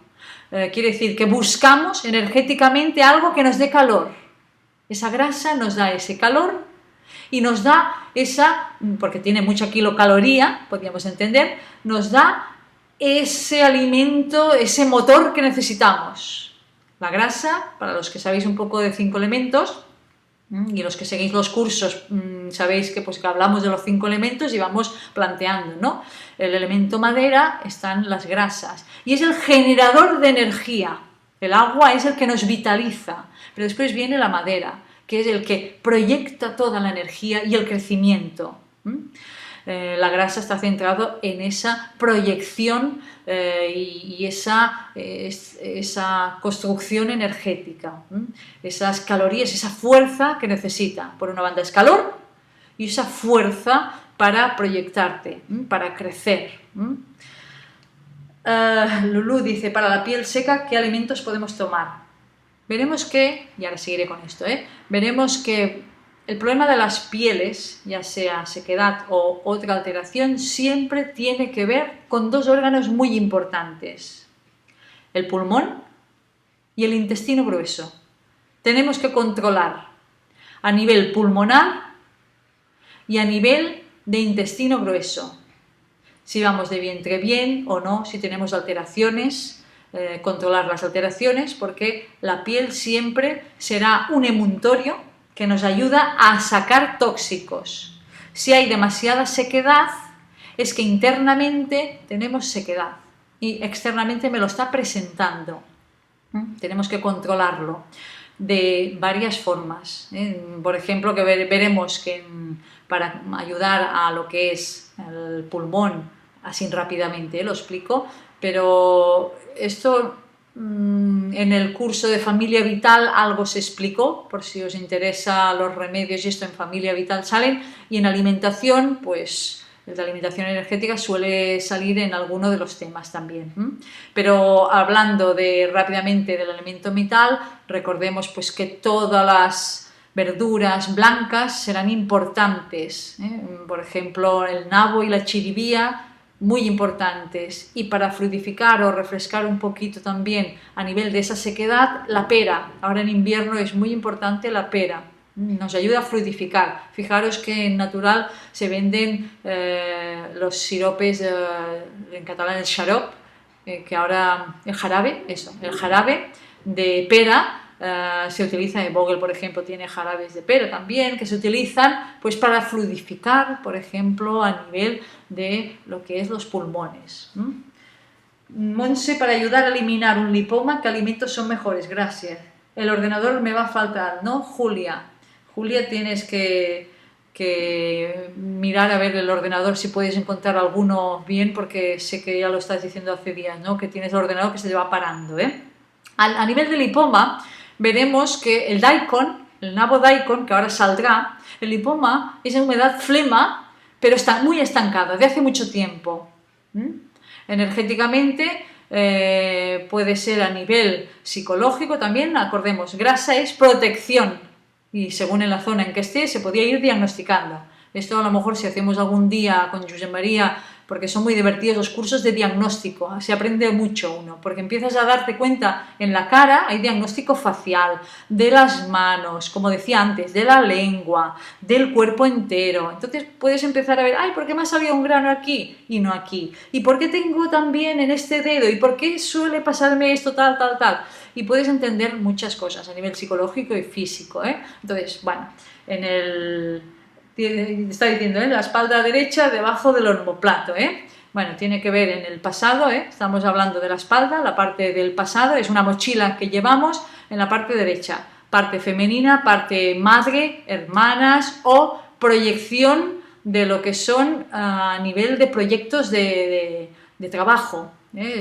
Quiere decir que buscamos energéticamente algo que nos dé calor. Esa grasa nos da ese calor y nos da esa, porque tiene mucha kilocaloría, podríamos entender, nos da ese alimento, ese motor que necesitamos. La grasa, para los que sabéis un poco de 5 elementos, y los que seguís los cursos sabéis que, pues, que hablamos de los 5 elementos y vamos planteando, ¿no? El elemento madera están las grasas y es el generador de energía. El agua es el que nos vitaliza, pero después viene la madera, que es el que proyecta toda la energía y el crecimiento. La grasa está centrado en esa proyección y esa construcción energética, esas calorías, esa fuerza que necesita. Por una banda es calor y esa fuerza para proyectarte, para crecer. Lulú dice, para la piel seca, ¿qué alimentos podemos tomar? Veremos que, y ahora seguiré con esto, veremos que el problema de las pieles, ya sea sequedad o otra alteración, siempre tiene que ver con dos órganos muy importantes, el pulmón y el intestino grueso. Tenemos que controlar a nivel pulmonar y a nivel de intestino grueso. Si vamos de vientre bien o no, si tenemos alteraciones, controlar las alteraciones, porque la piel siempre será un emuntorio que nos ayuda a sacar tóxicos. Si hay demasiada sequedad, es que internamente tenemos sequedad y externamente me lo está presentando. Tenemos que controlarlo de varias formas. Por ejemplo, que veremos que para ayudar a lo que es el pulmón, así rápidamente lo explico, pero esto en el curso de Familia Vital algo se explicó, por si os interesa los remedios y esto en Familia Vital salen, y en alimentación, pues el de alimentación energética suele salir en alguno de los temas también. Pero hablando rápidamente del alimento vital, recordemos pues que todas las verduras blancas serán importantes, por ejemplo el nabo y la chiribía, muy importantes, y para fluidificar o refrescar un poquito también a nivel de esa sequedad, la pera. Ahora en invierno es muy importante la pera, nos ayuda a fluidificar. Fijaros que en natural se venden los siropes, en catalán el xarop, que ahora el jarabe de pera, se utiliza, Vogel por ejemplo tiene jarabes de pera también, que se utilizan pues para fluidificar, por ejemplo, a nivel de lo que es los pulmones. Monse, para ayudar a eliminar un lipoma, ¿qué alimentos son mejores? Gracias. El ordenador me va a faltar, ¿no? Julia, tienes que mirar a ver el ordenador si puedes encontrar alguno bien, porque sé que ya lo estás diciendo hace días, ¿no? Que tienes el ordenador que se te va parando, ¿eh? A nivel de lipoma, veremos que el daikon, el nabo daikon, que ahora saldrá, el lipoma es en humedad flema, pero está muy estancado, de hace mucho tiempo. Energéticamente puede ser a nivel psicológico también, acordemos, grasa es protección y según en la zona en que esté se podía ir diagnosticando. Esto a lo mejor si hacemos algún día con Josep María, porque son muy divertidos los cursos de diagnóstico, se aprende mucho uno, porque empiezas a darte cuenta en la cara, hay diagnóstico facial, de las manos, como decía antes, de la lengua, del cuerpo entero. Entonces puedes empezar a ver, ay, ¿por qué me ha salido un grano aquí y no aquí? ¿Y por qué tengo también en este dedo? ¿Y por qué suele pasarme esto tal, tal, tal? Y puedes entender muchas cosas a nivel psicológico y físico, ¿eh? Entonces, bueno, está diciendo, la espalda derecha debajo del omóplato, Bueno, tiene que ver en el pasado, estamos hablando de la espalda, la parte del pasado es una mochila que llevamos en la parte derecha, parte femenina, parte madre, hermanas o proyección de lo que son a nivel de proyectos de trabajo,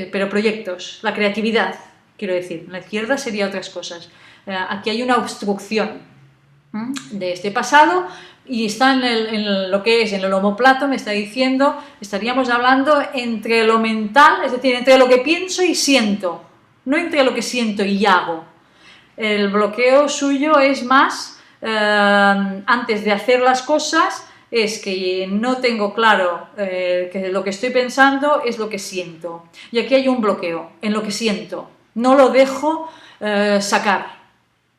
pero proyectos, la creatividad, quiero decir, en la izquierda sería otras cosas. Aquí hay una obstrucción de este pasado y está en lo que es en el omóplato, me está diciendo, estaríamos hablando entre lo mental, es decir, entre lo que pienso y siento, no entre lo que siento y hago. El bloqueo suyo es más, antes de hacer las cosas, es que no tengo claro que lo que estoy pensando es lo que siento. Y aquí hay un bloqueo en lo que siento, no lo dejo sacar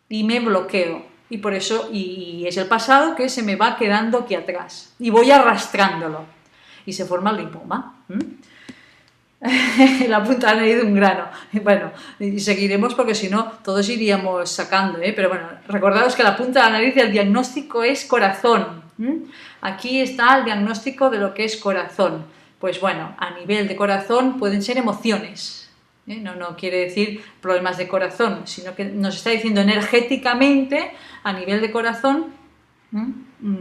y me bloqueo. Y por eso, y es el pasado que se me va quedando aquí atrás. Y voy arrastrándolo. Y se forma el lipoma. La punta de la nariz de un grano. Bueno, y seguiremos porque si no, todos iríamos sacando, Pero bueno, recordaos que la punta de la nariz del diagnóstico es corazón. Aquí está el diagnóstico de lo que es corazón. Pues bueno, a nivel de corazón pueden ser emociones. No quiere decir problemas de corazón, sino que nos está diciendo energéticamente, a nivel de corazón,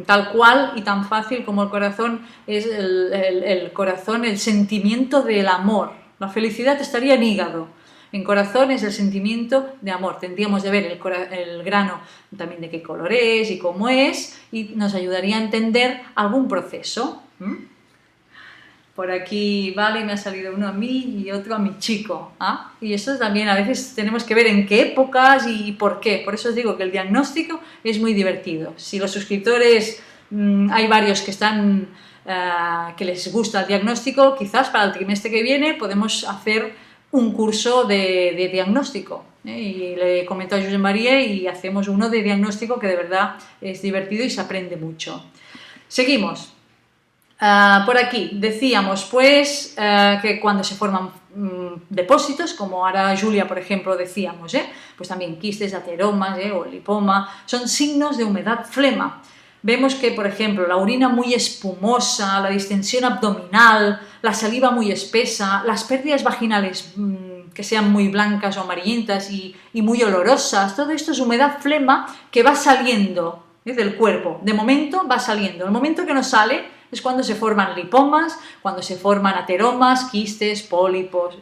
tal cual y tan fácil como el corazón es el corazón, el sentimiento del amor. La felicidad estaría en hígado, en corazón es el sentimiento de amor. Tendríamos de ver el grano también de qué color es y cómo es, y nos ayudaría a entender algún proceso. Por aquí, vale, me ha salido uno a mí y otro a mi chico. Y eso también a veces tenemos que ver en qué épocas y por qué. Por eso os digo que el diagnóstico es muy divertido. Si los suscriptores, hay varios que están, que les gusta el diagnóstico, quizás para el trimestre que viene podemos hacer un curso de diagnóstico. Y le comento a Josep María y hacemos uno de diagnóstico que de verdad es divertido y se aprende mucho. Seguimos. Por aquí decíamos pues que cuando se forman depósitos, como ahora Julia por ejemplo decíamos, pues también quistes, ateromas o lipoma, son signos de humedad flema. Vemos que por ejemplo la orina muy espumosa, la distensión abdominal, la saliva muy espesa, las pérdidas vaginales que sean muy blancas o amarillentas y muy olorosas, todo esto es humedad flema que va saliendo del cuerpo, de momento va saliendo, el momento que no sale es cuando se forman lipomas, cuando se forman ateromas, quistes, pólipos,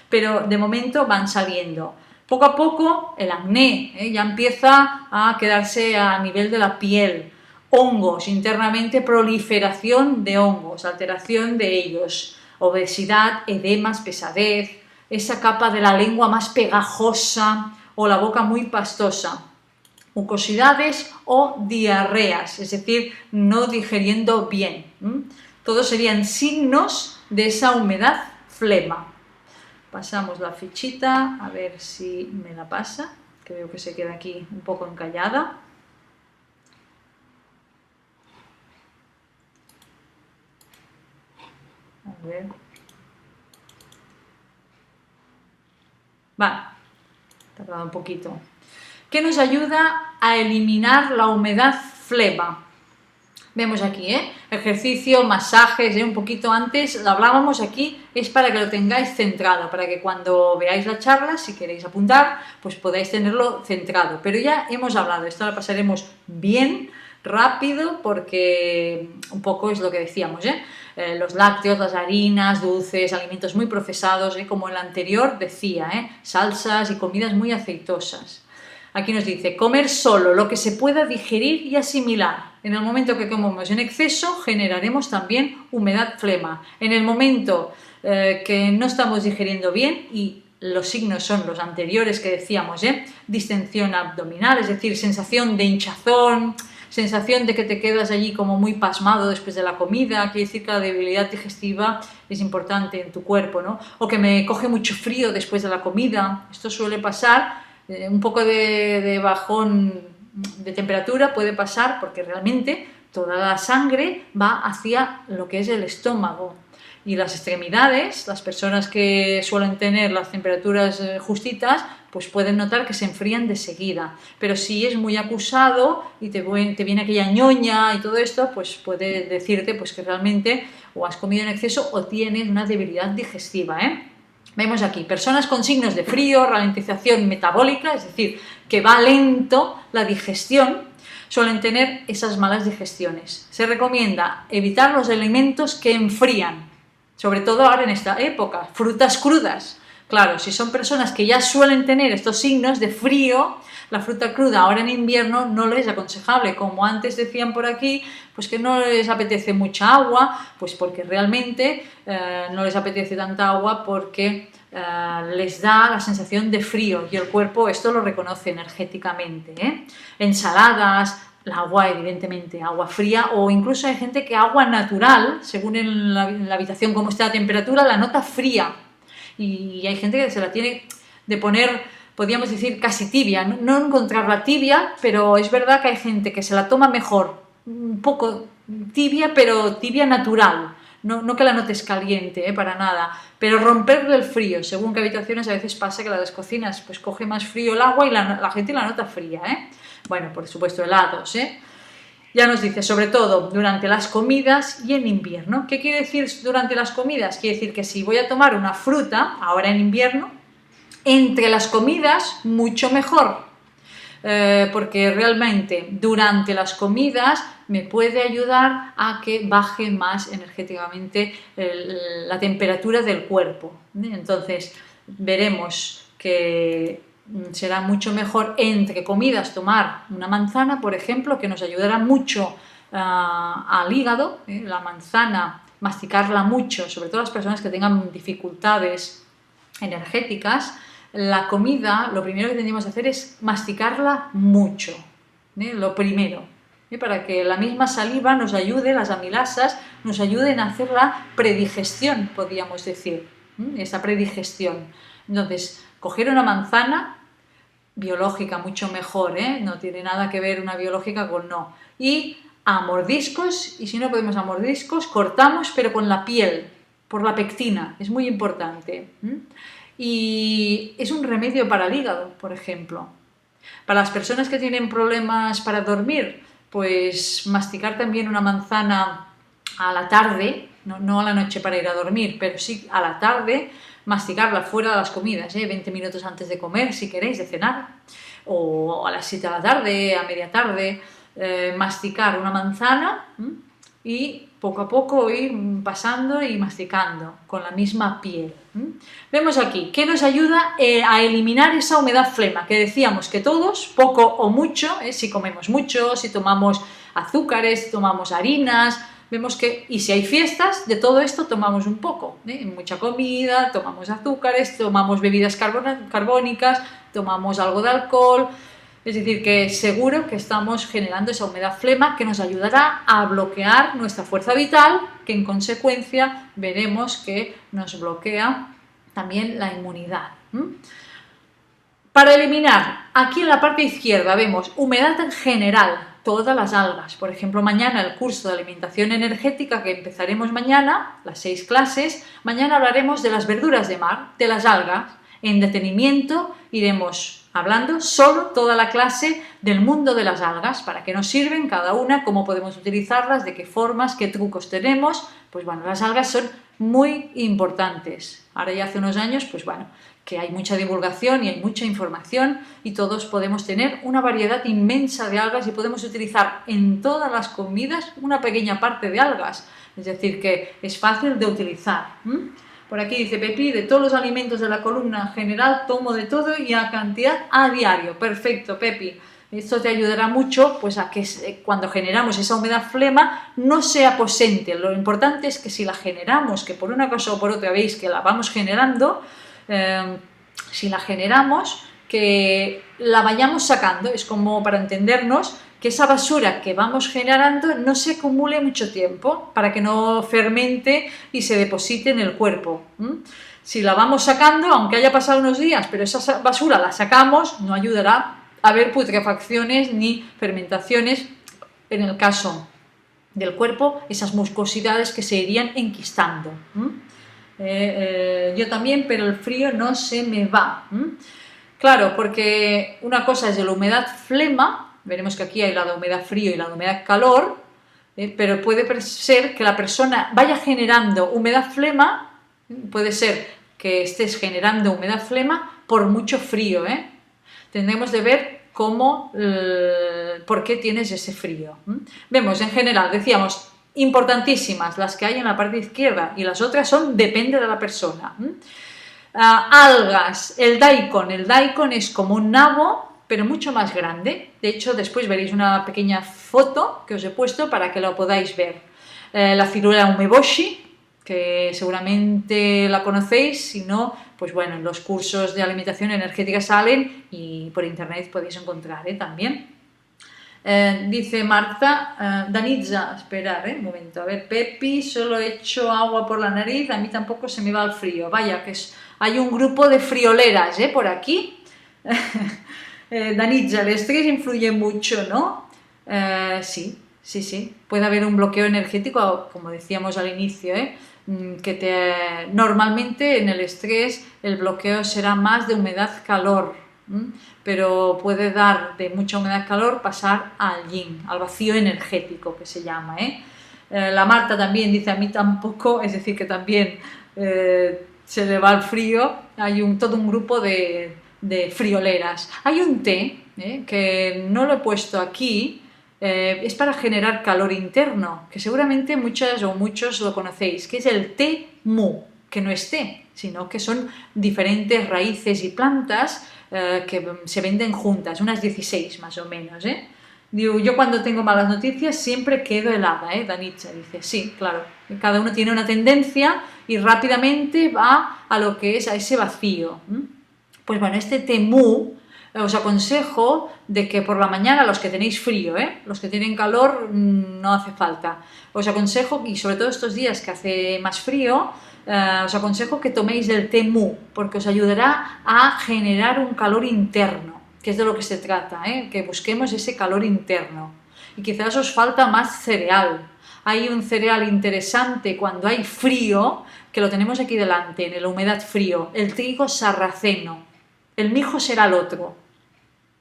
pero de momento van saliendo. Poco a poco el acné ya empieza a quedarse a nivel de la piel, hongos internamente, proliferación de hongos, alteración de ellos, obesidad, edemas, pesadez, esa capa de la lengua más pegajosa o la boca muy pastosa, mucosidades o diarreas, es decir, no digeriendo bien. Todos serían signos de esa humedad flema. Pasamos la fichita, a ver si me la pasa, que veo que se queda aquí un poco encallada. A ver. Vale. tardado un poquito. Que nos ayuda a eliminar la humedad flema. Vemos aquí, ejercicio, masajes, un poquito antes lo hablábamos aquí, es para que lo tengáis centrado, para que cuando veáis la charla, si queréis apuntar, pues podáis tenerlo centrado. Pero ya hemos hablado, esto lo pasaremos bien, rápido, porque un poco es lo que decíamos, los lácteos, las harinas, dulces, alimentos muy procesados, como el anterior decía, salsas y comidas muy aceitosas. Aquí nos dice, comer solo lo que se pueda digerir y asimilar. En el momento que comemos en exceso, generaremos también humedad flema. En el momento que no estamos digiriendo bien, y los signos son los anteriores que decíamos, distensión abdominal, es decir, sensación de hinchazón, sensación de que te quedas allí como muy pasmado después de la comida, quiere decir que la debilidad digestiva es importante en tu cuerpo, ¿no? O que me coge mucho frío después de la comida, esto suele pasar. Un poco de bajón de temperatura puede pasar porque realmente toda la sangre va hacia lo que es el estómago y las extremidades. Las personas que suelen tener las temperaturas justitas pues pueden notar que se enfrían de seguida, pero si es muy acusado y te viene aquella ñoña y todo esto, pues puede decirte pues que realmente o has comido en exceso o tienes una debilidad digestiva, Vemos aquí, personas con signos de frío, ralentización metabólica, es decir, que va lento la digestión, suelen tener esas malas digestiones. Se recomienda evitar los alimentos que enfrían, sobre todo ahora en esta época, frutas crudas. Claro, si son personas que ya suelen tener estos signos de frío, la fruta cruda ahora en invierno no les es aconsejable, como antes decían por aquí, pues que no les apetece mucha agua, pues porque realmente no les apetece tanta agua porque les da la sensación de frío y el cuerpo esto lo reconoce energéticamente. Ensaladas, el agua, evidentemente, agua fría, o incluso hay gente que agua natural, según en la habitación cómo está la temperatura, la nota fría. Y hay gente que se la tiene de poner, podríamos decir, casi tibia, no encontrarla tibia, pero es verdad que hay gente que se la toma mejor, un poco tibia, pero tibia natural, no que la notes caliente, para nada, pero romperle el frío, según qué habitaciones a veces pasa que las cocinas pues coge más frío el agua y la gente la nota fría, Bueno, por supuesto helados, Ya nos dice, sobre todo durante las comidas y en invierno. ¿Qué quiere decir durante las comidas? Quiere decir que si voy a tomar una fruta, ahora en invierno, entre las comidas, mucho mejor. Porque realmente durante las comidas me puede ayudar a que baje más energéticamente la temperatura del cuerpo. Entonces, veremos que será mucho mejor entre comidas tomar una manzana, por ejemplo, que nos ayudará mucho al hígado, la manzana, masticarla mucho, sobre todo las personas que tengan dificultades energéticas. La comida, lo primero que tendríamos que hacer es masticarla mucho, lo primero, para que la misma saliva nos ayude, las amilasas nos ayuden a hacer la predigestión, podríamos decir, esa predigestión. Entonces, coger una manzana biológica, mucho mejor, no tiene nada que ver una biológica con no. Y a mordiscos, y si no podemos a mordiscos, cortamos, pero con la piel, por la pectina, es muy importante. Y es un remedio para el hígado, por ejemplo. Para las personas que tienen problemas para dormir, pues masticar también una manzana a la tarde, no a la noche para ir a dormir, pero sí a la tarde, masticarla fuera de las comidas, 20 minutos antes de comer, si queréis, de cenar, o a las 7 de la tarde, a media tarde, masticar una manzana y poco a poco ir pasando y masticando con la misma piel. Vemos aquí que nos ayuda a eliminar esa humedad flema, que decíamos que todos, poco o mucho, si comemos mucho, si tomamos azúcares, si tomamos harinas, vemos que, y si hay fiestas, de todo esto tomamos un poco, mucha comida, tomamos azúcares, tomamos bebidas carbónicas, tomamos algo de alcohol, es decir, que seguro que estamos generando esa humedad flema que nos ayudará a bloquear nuestra fuerza vital, que en consecuencia veremos que nos bloquea también la inmunidad. Para eliminar, aquí en la parte izquierda vemos humedad en general, todas las algas. Por ejemplo, mañana el curso de alimentación energética que empezaremos mañana, las 6 clases, mañana hablaremos de las verduras de mar, de las algas. En detenimiento iremos hablando solo toda la clase del mundo de las algas, para qué nos sirven cada una, cómo podemos utilizarlas, de qué formas, qué trucos tenemos. Pues bueno, las algas son muy importantes. Ahora ya hace unos años, pues bueno, que hay mucha divulgación y hay mucha información y todos podemos tener una variedad inmensa de algas y podemos utilizar en todas las comidas una pequeña parte de algas. Es decir, que es fácil de utilizar. Por aquí dice Pepi, de todos los alimentos de la columna general tomo de todo y a cantidad a diario. Perfecto, Pepi. Esto te ayudará mucho pues, a que cuando generamos esa humedad flema no se aposente. Lo importante es que si la generamos, que por una cosa o por otra veis que la vamos generando, si la generamos, que la vayamos sacando. Es como para entendernos que esa basura que vamos generando no se acumule mucho tiempo para que no fermente y se deposite en el cuerpo. Si la vamos sacando, aunque haya pasado unos días, pero esa basura la sacamos, no ayudará a haber putrefacciones ni fermentaciones, en el caso del cuerpo, esas mucosidades que se irían enquistando. Yo también, pero el frío no se me va. Claro, porque una cosa es de la humedad flema, veremos que aquí hay la de humedad frío y la de humedad calor, pero puede ser que la persona vaya generando humedad flema, puede ser que estés generando humedad flema por mucho frío. Tendremos de ver por qué tienes ese frío. Vemos, en general, decíamos, importantísimas las que hay en la parte izquierda y las otras depende de la persona. Algas, el daikon es como un nabo, pero mucho más grande. De hecho, después veréis una pequeña foto que os he puesto para que lo podáis ver. La ciruela umeboshi, que seguramente la conocéis, si no, pues bueno, en los cursos de alimentación energética salen y por internet podéis encontrar también. Dice Marta, Danitza, esperar, un momento, a ver, Pepi, solo he hecho agua por la nariz, a mí tampoco se me va el frío. Vaya, que hay un grupo de frioleras, por aquí. Danitza, el estrés influye mucho, ¿no? Sí. Puede haber un bloqueo energético, como decíamos al inicio, normalmente en el estrés el bloqueo será más de humedad-calor, pero puede dar de mucha humedad-calor pasar al yin, al vacío energético que se llama. La Marta también dice, a mí tampoco, es decir, que también se le va el frío. Hay todo un grupo de frioleras. Hay un té que no lo he puesto aquí, es para generar calor interno, que seguramente muchas o muchos lo conocéis, que es el té mu, que no es té, sino que son diferentes raíces y plantas que se venden juntas, unas 16 más o menos. Digo, yo cuando tengo malas noticias siempre quedo helada, Danitza dice, sí, claro, cada uno tiene una tendencia y rápidamente va a lo que es a ese vacío. Pues bueno, este té mu, os aconsejo de que por la mañana, los que tenéis frío, los que tienen calor no hace falta, os aconsejo, y sobre todo estos días que hace más frío, os aconsejo que toméis el té mu, porque os ayudará a generar un calor interno, que es de lo que se trata, que busquemos ese calor interno. Y quizás os falta más cereal. Hay un cereal interesante cuando hay frío, que lo tenemos aquí delante, en la humedad frío, el trigo sarraceno. El mijo será el otro,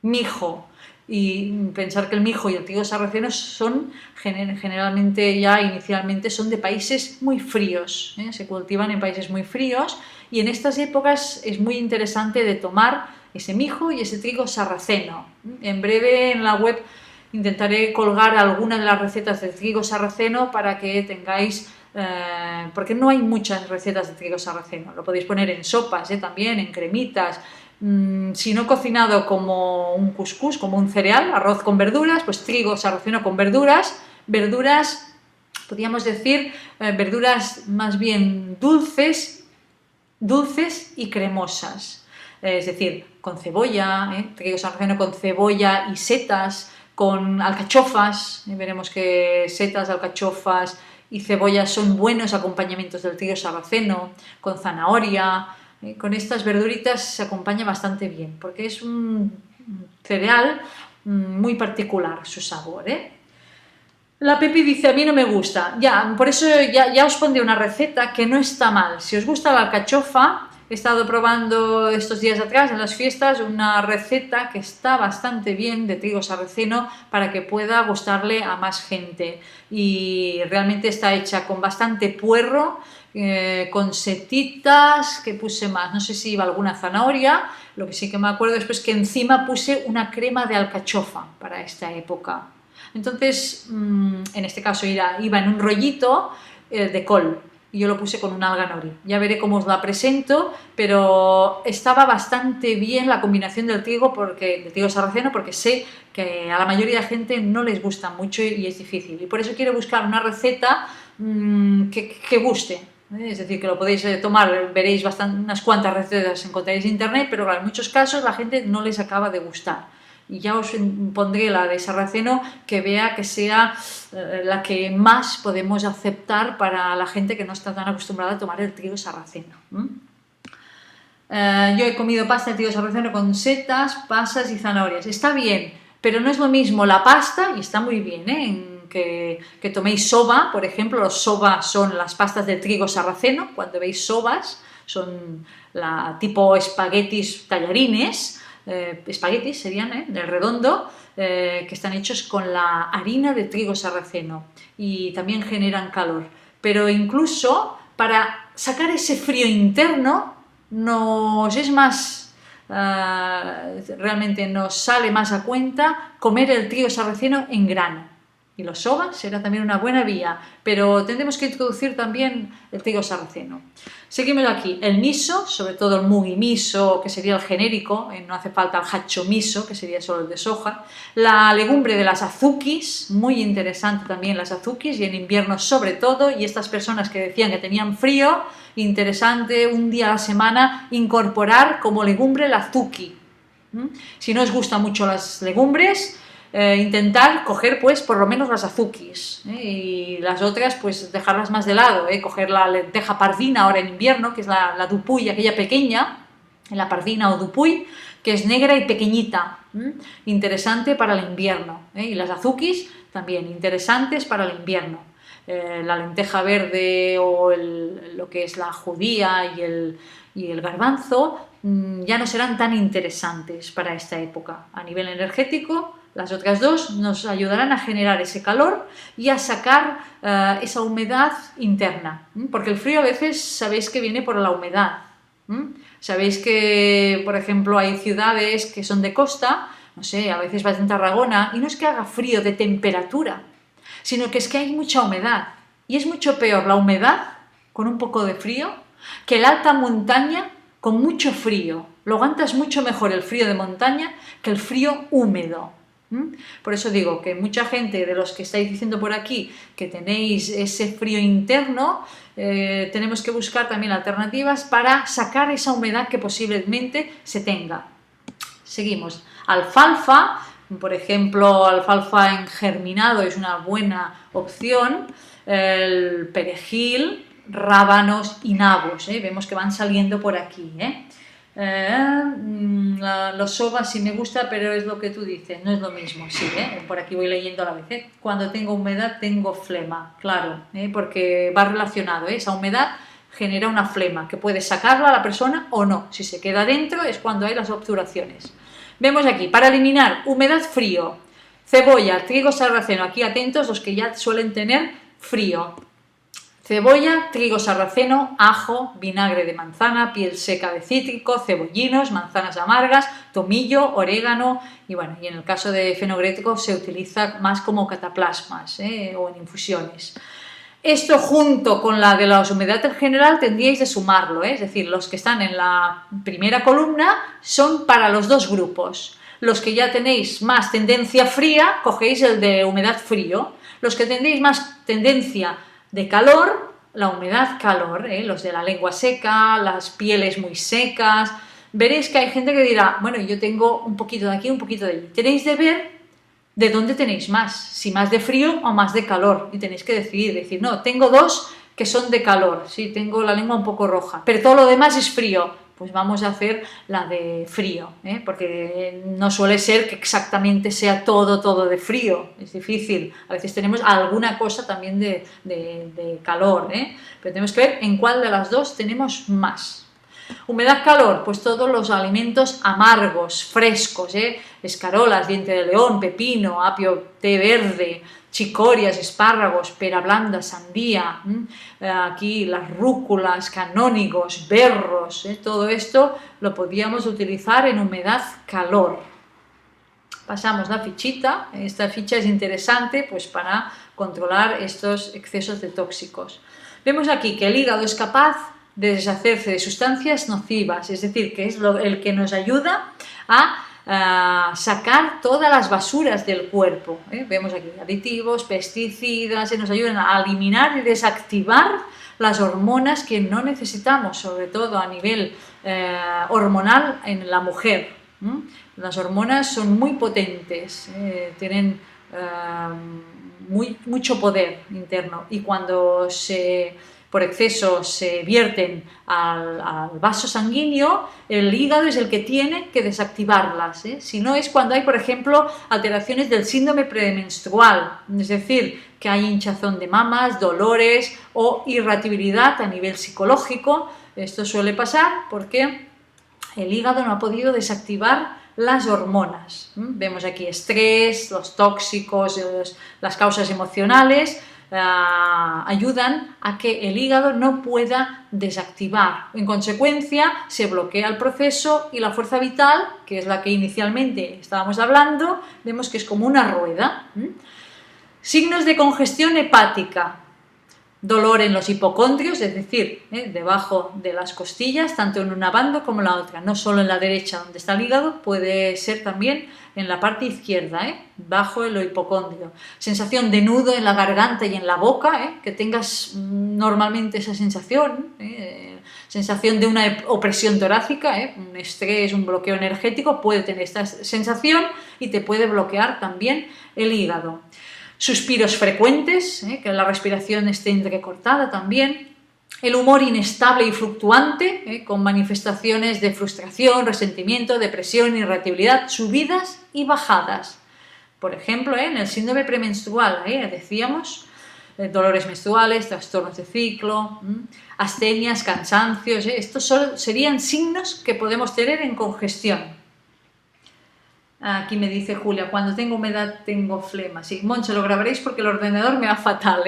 mijo, y pensar que el mijo y el trigo sarraceno son generalmente inicialmente son de países muy fríos, se cultivan en países muy fríos y en estas épocas es muy interesante de tomar ese mijo y ese trigo sarraceno. En breve en la web intentaré colgar algunas de las recetas de trigo sarraceno para que tengáis, porque no hay muchas recetas de trigo sarraceno, lo podéis poner en sopas, también en cremitas. Si no cocinado como un cuscús, como un cereal, arroz con verduras, pues trigo sarraceno con verduras, podríamos decir, verduras más bien dulces y cremosas, es decir, con cebolla, trigo sarraceno con cebolla y setas, con alcachofas, veremos que setas, alcachofas y cebollas son buenos acompañamientos del trigo sarraceno, con zanahoria. Con estas verduritas se acompaña bastante bien, porque es un cereal muy particular su sabor. La Pepi dice, a mí no me gusta. Por eso ya os pondré una receta que no está mal. Si os gusta la alcachofa, he estado probando estos días atrás en las fiestas una receta que está bastante bien de trigo sarraceno para que pueda gustarle a más gente, y realmente está hecha con bastante puerro, con setitas, que puse más, no sé si iba alguna zanahoria. Lo que sí que me acuerdo después que encima puse una crema de alcachofa para esta época. Entonces, en este caso iba en un rollito de col, y yo lo puse con un alga nori. Ya veré cómo os la presento, pero estaba bastante bien la combinación del trigo sarraceno, porque sé que a la mayoría de la gente no les gusta mucho y es difícil. Y por eso quiero buscar una receta que guste. Es decir, que lo podéis tomar, veréis unas cuantas recetas encontraréis en internet, pero claro, en muchos casos la gente no les acaba de gustar. Y ya os pondré la de sarraceno, que vea que sea la que más podemos aceptar para la gente que no está tan acostumbrada a tomar el trigo sarraceno. Yo he comido pasta de trigo sarraceno con setas, pasas y zanahorias. Está bien, pero no es lo mismo la pasta, y está muy bien, que toméis soba, por ejemplo. Los soba son las pastas de trigo sarraceno. Cuando veis sobas, son tipo espaguetis, tallarines, espaguetis serían, del redondo, que están hechos con la harina de trigo sarraceno y también generan calor. Pero incluso para sacar ese frío interno realmente nos sale más a cuenta comer el trigo sarraceno en grano. Y los soba será también una buena vía, pero tendremos que introducir también el trigo sarraceno. Seguimos aquí, el miso, sobre todo el mugi miso, que sería el genérico, no hace falta el hacho miso, que sería solo el de soja. La legumbre de las azukis, muy interesante también las azukis, y en invierno sobre todo, y estas personas que decían que tenían frío, interesante un día a la semana incorporar como legumbre la azuki. Si no os gustan mucho las legumbres, intentar coger pues por lo menos las azukis, y las otras pues dejarlas más de lado, coger la lenteja pardina ahora en invierno, que es la dupuy, aquella pequeña, la pardina o dupuy, que es negra y pequeñita, interesante para el invierno, y las azukis también interesantes para el invierno. La lenteja verde o lo que es la judía y el garbanzo ya no serán tan interesantes para esta época. A nivel energético, las otras dos nos ayudarán a generar ese calor y a sacar esa humedad interna, porque el frío a veces sabéis que viene por la humedad. Sabéis que, por ejemplo, hay ciudades que son de costa, no sé, a veces vais en Tarragona y no es que haga frío de temperatura, sino que es que hay mucha humedad, y es mucho peor la humedad con un poco de frío que la alta montaña con mucho frío. Lo aguantas mucho mejor el frío de montaña que el frío húmedo. Por eso digo que mucha gente de los que estáis diciendo por aquí que tenéis ese frío interno, tenemos que buscar también alternativas para sacar esa humedad que posiblemente se tenga. Seguimos. Alfalfa, por ejemplo, alfalfa en germinado es una buena opción. El perejil, rábanos y nabos, vemos que van saliendo por aquí. Los sobas sí me gusta, pero es lo que tú dices, no es lo mismo. Sí, por aquí voy leyendo a la vez. Cuando tengo humedad tengo flema, claro, porque va relacionado. Esa humedad genera una flema que puede sacarla a la persona o no. Si se queda dentro es cuando hay las obturaciones. Vemos aquí, para eliminar humedad, frío, cebolla, trigo sarraceno, aquí atentos los que ya suelen tener frío. Cebolla, trigo sarraceno, ajo, vinagre de manzana, piel seca de cítrico, cebollinos, manzanas amargas, tomillo, orégano, y bueno, y en el caso de fenogrético se utiliza más como cataplasmas o en infusiones. Esto junto con la de la humedad en general tendríais de sumarlo, es decir, los que están en la primera columna son para los dos grupos. Los que ya tenéis más tendencia fría, cogéis el de humedad frío. Los que tendréis más tendencia de calor, la humedad calor, los de la lengua seca, las pieles muy secas. Veréis que hay gente que dirá, bueno, yo tengo un poquito de aquí, un poquito de allí. Tenéis de ver de dónde tenéis más, si más de frío o más de calor, y tenéis que decidir, decir, no, tengo dos que son de calor, sí, tengo la lengua un poco roja, pero todo lo demás es frío, pues vamos a hacer la de frío, porque no suele ser que exactamente sea todo de frío, es difícil, a veces tenemos alguna cosa también de calor, pero tenemos que ver en cuál de las dos tenemos más. Humedad, calor, pues todos los alimentos amargos, frescos, escarolas, diente de león, pepino, apio, té verde, chicorias, espárragos, pera blanda, sandía, aquí las rúculas, canónigos, berros, todo esto lo podíamos utilizar en humedad, calor. Pasamos la fichita, esta ficha es interesante pues para controlar estos excesos de tóxicos. Vemos aquí que el hígado es capaz de deshacerse de sustancias nocivas, es decir, que es el que nos ayuda a sacar todas las basuras del cuerpo. Vemos aquí aditivos, pesticidas, nos ayudan a eliminar y desactivar las hormonas que no necesitamos, sobre todo a nivel hormonal en la mujer. Las hormonas son muy potentes, tienen mucho poder interno, y cuando por exceso se vierten al vaso sanguíneo, el hígado es el que tiene que desactivarlas. Si no, es cuando hay, por ejemplo, alteraciones del síndrome premenstrual, es decir, que hay hinchazón de mamas, dolores o irritabilidad a nivel psicológico. Esto suele pasar porque el hígado no ha podido desactivar las hormonas. Vemos aquí estrés, los tóxicos, las causas emocionales, ayudan a que el hígado no pueda desactivar. En consecuencia, se bloquea el proceso y la fuerza vital, que es la que inicialmente estábamos hablando, vemos que es como una rueda. Signos de congestión hepática. Dolor en los hipocondrios, es decir, debajo de las costillas, tanto en una banda como en la otra, no solo en la derecha donde está el hígado, puede ser también en la parte izquierda, bajo el hipocondrio. Sensación de nudo en la garganta y en la boca, que tengas normalmente esa sensación, sensación de una opresión torácica, un estrés, un bloqueo energético, puede tener esta sensación y te puede bloquear también el hígado. Suspiros frecuentes, que la respiración esté entrecortada también. El humor inestable y fluctuante, con manifestaciones de frustración, resentimiento, depresión, irritabilidad, subidas y bajadas. Por ejemplo, en el síndrome premenstrual, decíamos, dolores menstruales, trastornos de ciclo, astenias, cansancios. Estos serían signos que podemos tener en congestión. Aquí me dice Julia, cuando tengo humedad tengo flema. Sí, Monse, lo grabaréis porque el ordenador me va fatal,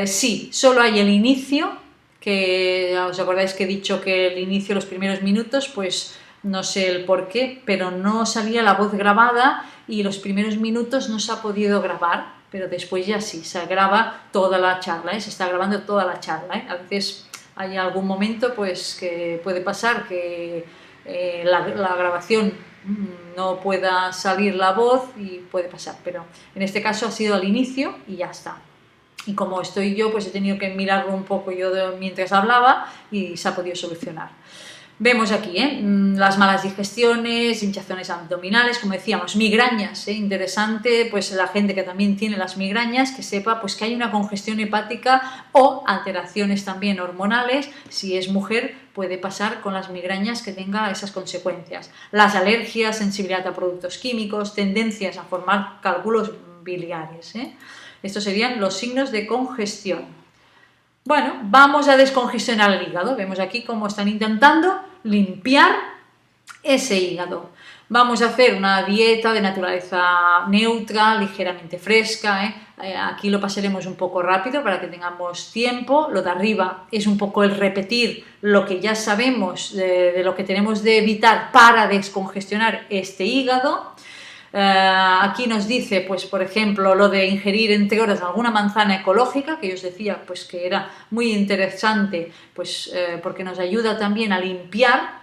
sí, solo hay el inicio, que os acordáis que he dicho que el inicio, los primeros minutos, pues no sé el por qué, pero no salía la voz grabada y los primeros minutos no se ha podido grabar, pero después ya sí, se graba toda la charla, se está grabando toda la charla. A veces hay algún momento pues que puede pasar que la grabación no pueda salir la voz y puede pasar, pero en este caso ha sido al inicio y ya está. Y como estoy yo, pues he tenido que mirarlo un poco yo mientras hablaba y se ha podido solucionar. Vemos aquí las malas digestiones, hinchazones abdominales, como decíamos, migrañas, interesante, pues la gente que también tiene las migrañas, que sepa pues que hay una congestión hepática o alteraciones también hormonales. Si es mujer, puede pasar con las migrañas que tenga esas consecuencias. Las alergias, sensibilidad a productos químicos, tendencias a formar cálculos biliares. Estos serían los signos de congestión. Bueno, vamos a descongestionar el hígado. Vemos aquí cómo están intentando limpiar ese hígado. Vamos a hacer una dieta de naturaleza neutra, ligeramente fresca. Aquí lo pasaremos un poco rápido para que tengamos tiempo. Lo de arriba es un poco el repetir lo que ya sabemos de lo que tenemos de evitar para descongestionar este hígado. Aquí nos dice, pues por ejemplo, lo de ingerir entre horas alguna manzana ecológica, que yo os decía pues que era muy interesante, pues porque nos ayuda también a limpiar.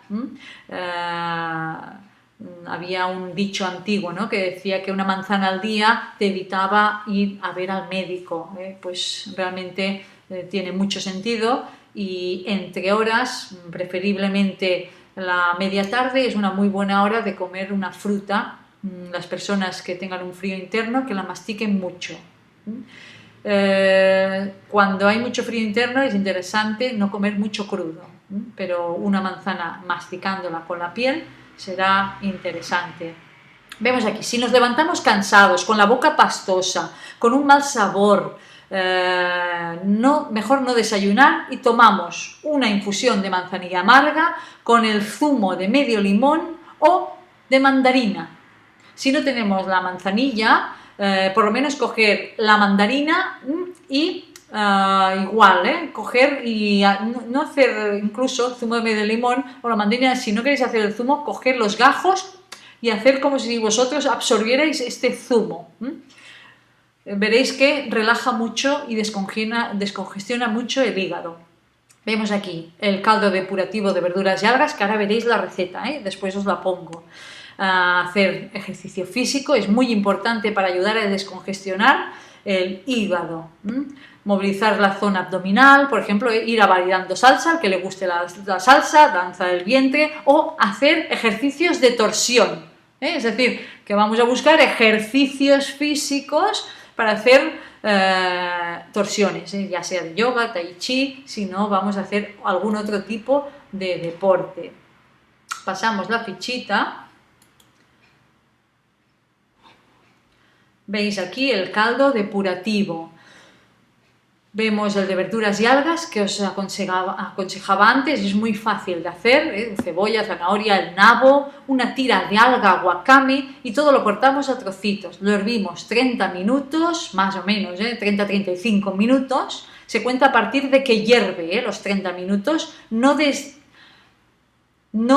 Había un dicho antiguo, ¿no?, que decía que una manzana al día te evitaba ir a ver al médico. Pues realmente tiene mucho sentido, y entre horas, preferiblemente la media tarde, es una muy buena hora de comer una fruta. Las personas que tengan un frío interno, que la mastiquen mucho. Cuando hay mucho frío interno es interesante no comer mucho crudo, pero una manzana masticándola con la piel será interesante. Vemos aquí, si nos levantamos cansados, con la boca pastosa, con un mal sabor, mejor no desayunar y tomamos una infusión de manzanilla amarga con el zumo de medio limón o de mandarina. Si no tenemos la manzanilla, por lo menos coger la mandarina y coger y no hacer incluso el zumo de medio limón o la mandarina. Si no queréis hacer el zumo, coger los gajos y hacer como si vosotros absorbierais este zumo. Veréis que relaja mucho y descongestiona mucho el hígado. Vemos aquí el caldo depurativo de verduras y algas, que ahora veréis la receta, después os la pongo. Hacer ejercicio físico es muy importante para ayudar a descongestionar el hígado. Movilizar la zona abdominal, por ejemplo, ir a validando salsa, al que le guste la salsa, danza del vientre, o hacer ejercicios de torsión. Es decir, que vamos a buscar ejercicios físicos para hacer torsiones, ya sea de yoga, tai chi, si no vamos a hacer algún otro tipo de deporte. Pasamos la fichita. Veis aquí el caldo depurativo. Vemos el de verduras y algas que os aconsejaba antes, es muy fácil de hacer, cebolla, zanahoria, el nabo, una tira de alga wakame y todo lo cortamos a trocitos. Lo hervimos 30 minutos, más o menos, 30-35 minutos. Se cuenta a partir de que hierve, los 30 minutos, no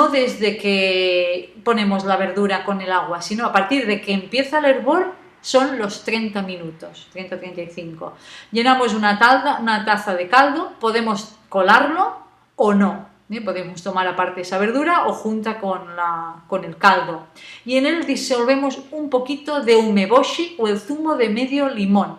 desde que ponemos la verdura con el agua, sino a partir de que empieza el hervor. Son los 30 minutos, 30-35. Llenamos una taza de caldo, podemos colarlo o no. Podemos tomar aparte esa verdura o junta con el caldo. Y en él disolvemos un poquito de umeboshi o el zumo de medio limón.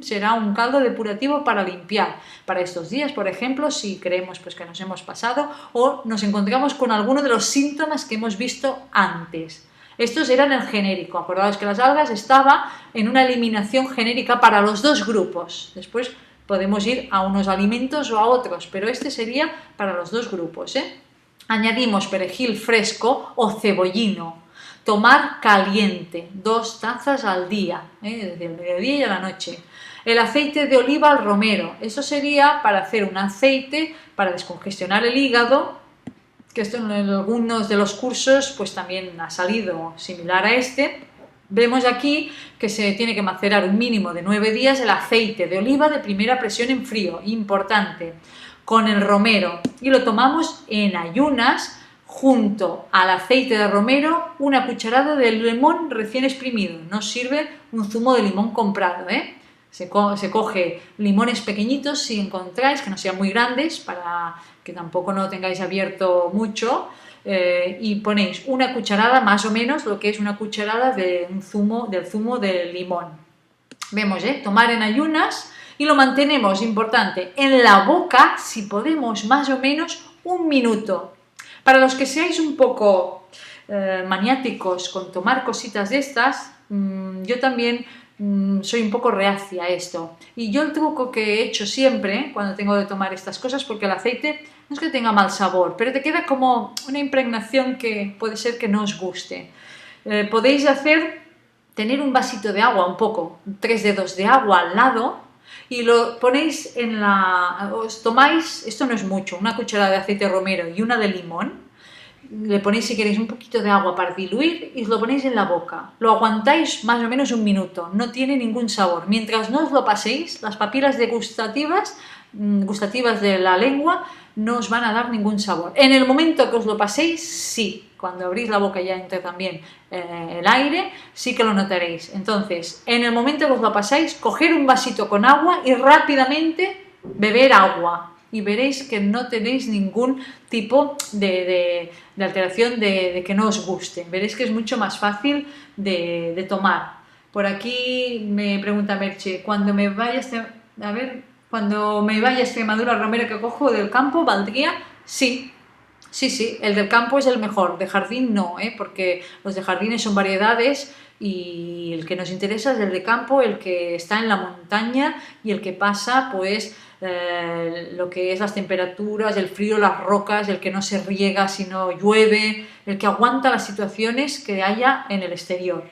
Será un caldo depurativo para limpiar. Para estos días, por ejemplo, si creemos que nos hemos pasado o nos encontramos con alguno de los síntomas que hemos visto antes. Estos eran el genérico. Acordaos que las algas estaba en una eliminación genérica para los dos grupos. Después podemos ir a unos alimentos o a otros, pero este sería para los dos grupos. Añadimos perejil fresco o cebollino. Tomar caliente, 2 tazas al día, desde el mediodía y a la noche. El aceite de oliva al romero. Eso sería para hacer un aceite para descongestionar el hígado, que esto en algunos de los cursos pues también ha salido similar a este. Vemos aquí que se tiene que macerar un mínimo de 9 días el aceite de oliva de primera presión en frío, importante, con el romero, y lo tomamos en ayunas junto al aceite de romero, una cucharada de limón recién exprimido. No sirve un zumo de limón comprado, Se coge limones pequeñitos si encontráis, que no sean muy grandes, para que tampoco no tengáis abierto mucho, y ponéis una cucharada, más o menos lo que es una cucharada del zumo de limón. Vemos, tomar en ayunas y lo mantenemos, importante, en la boca, si podemos, más o menos 1 minuto. Para los que seáis un poco maniáticos con tomar cositas de estas, yo también soy un poco reacia a esto. Y yo el truco que he hecho siempre cuando tengo de tomar estas cosas, porque el aceite no es que tenga mal sabor, pero te queda como una impregnación que puede ser que no os guste. Podéis tener un vasito de agua, un poco, 3 dedos de agua al lado, y lo ponéis os tomáis, esto no es mucho, una cucharada de aceite de romero y una de limón. Le ponéis, si queréis, un poquito de agua para diluir y os lo ponéis en la boca. Lo aguantáis más o menos 1 minuto, no tiene ningún sabor. Mientras no os lo paséis, las papilas gustativas de la lengua no os van a dar ningún sabor. En el momento que os lo paséis, sí. Cuando abrís la boca ya entra también el aire, sí que lo notaréis. Entonces, en el momento que os lo pasáis, coger un vasito con agua y rápidamente beber agua. Y veréis que no tenéis ningún tipo de alteración de que no os guste. Veréis que es mucho más fácil de tomar. Por aquí me pregunta Merche, cuando me vaya a Extremadura, el romero que cojo del campo, ¿valdría? Sí. Sí, el del campo es el mejor, de jardín no, porque los de jardines son variedades y el que nos interesa es el de campo, el que está en la montaña y el que pasa pues lo que es las temperaturas, el frío, las rocas, el que no se riega si no llueve, el que aguanta las situaciones que haya en el exterior.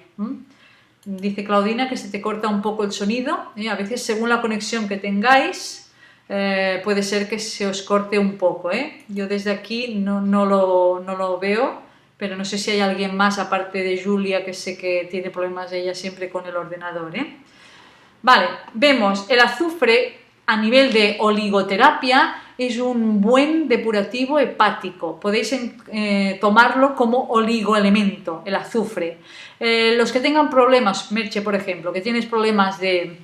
dice Claudina que se te corta un poco el sonido, a veces según la conexión que tengáis puede ser que se os corte un poco, Yo desde aquí no lo veo, pero no sé si hay alguien más aparte de Julia, que sé que tiene problemas ella siempre con el ordenador, Vale, vemos el azufre a nivel de oligoterapia, es un buen depurativo hepático. Podéis tomarlo como oligoelemento, el azufre. Los que tengan problemas, Merche por ejemplo, que tienes problemas de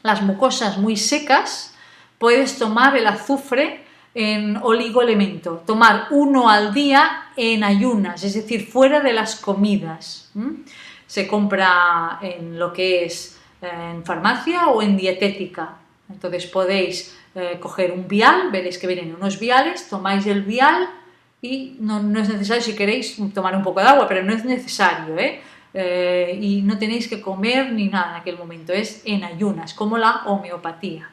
las mucosas muy secas, puedes tomar el azufre en oligoelemento, tomar 1 al día en ayunas, es decir, fuera de las comidas. Se compra en lo que es en farmacia o en dietética. Entonces podéis coger un vial, veréis que vienen unos viales, tomáis el vial y no es necesario, si queréis, tomar un poco de agua, pero no es necesario, y no tenéis que comer ni nada en aquel momento, es en ayunas, como la homeopatía.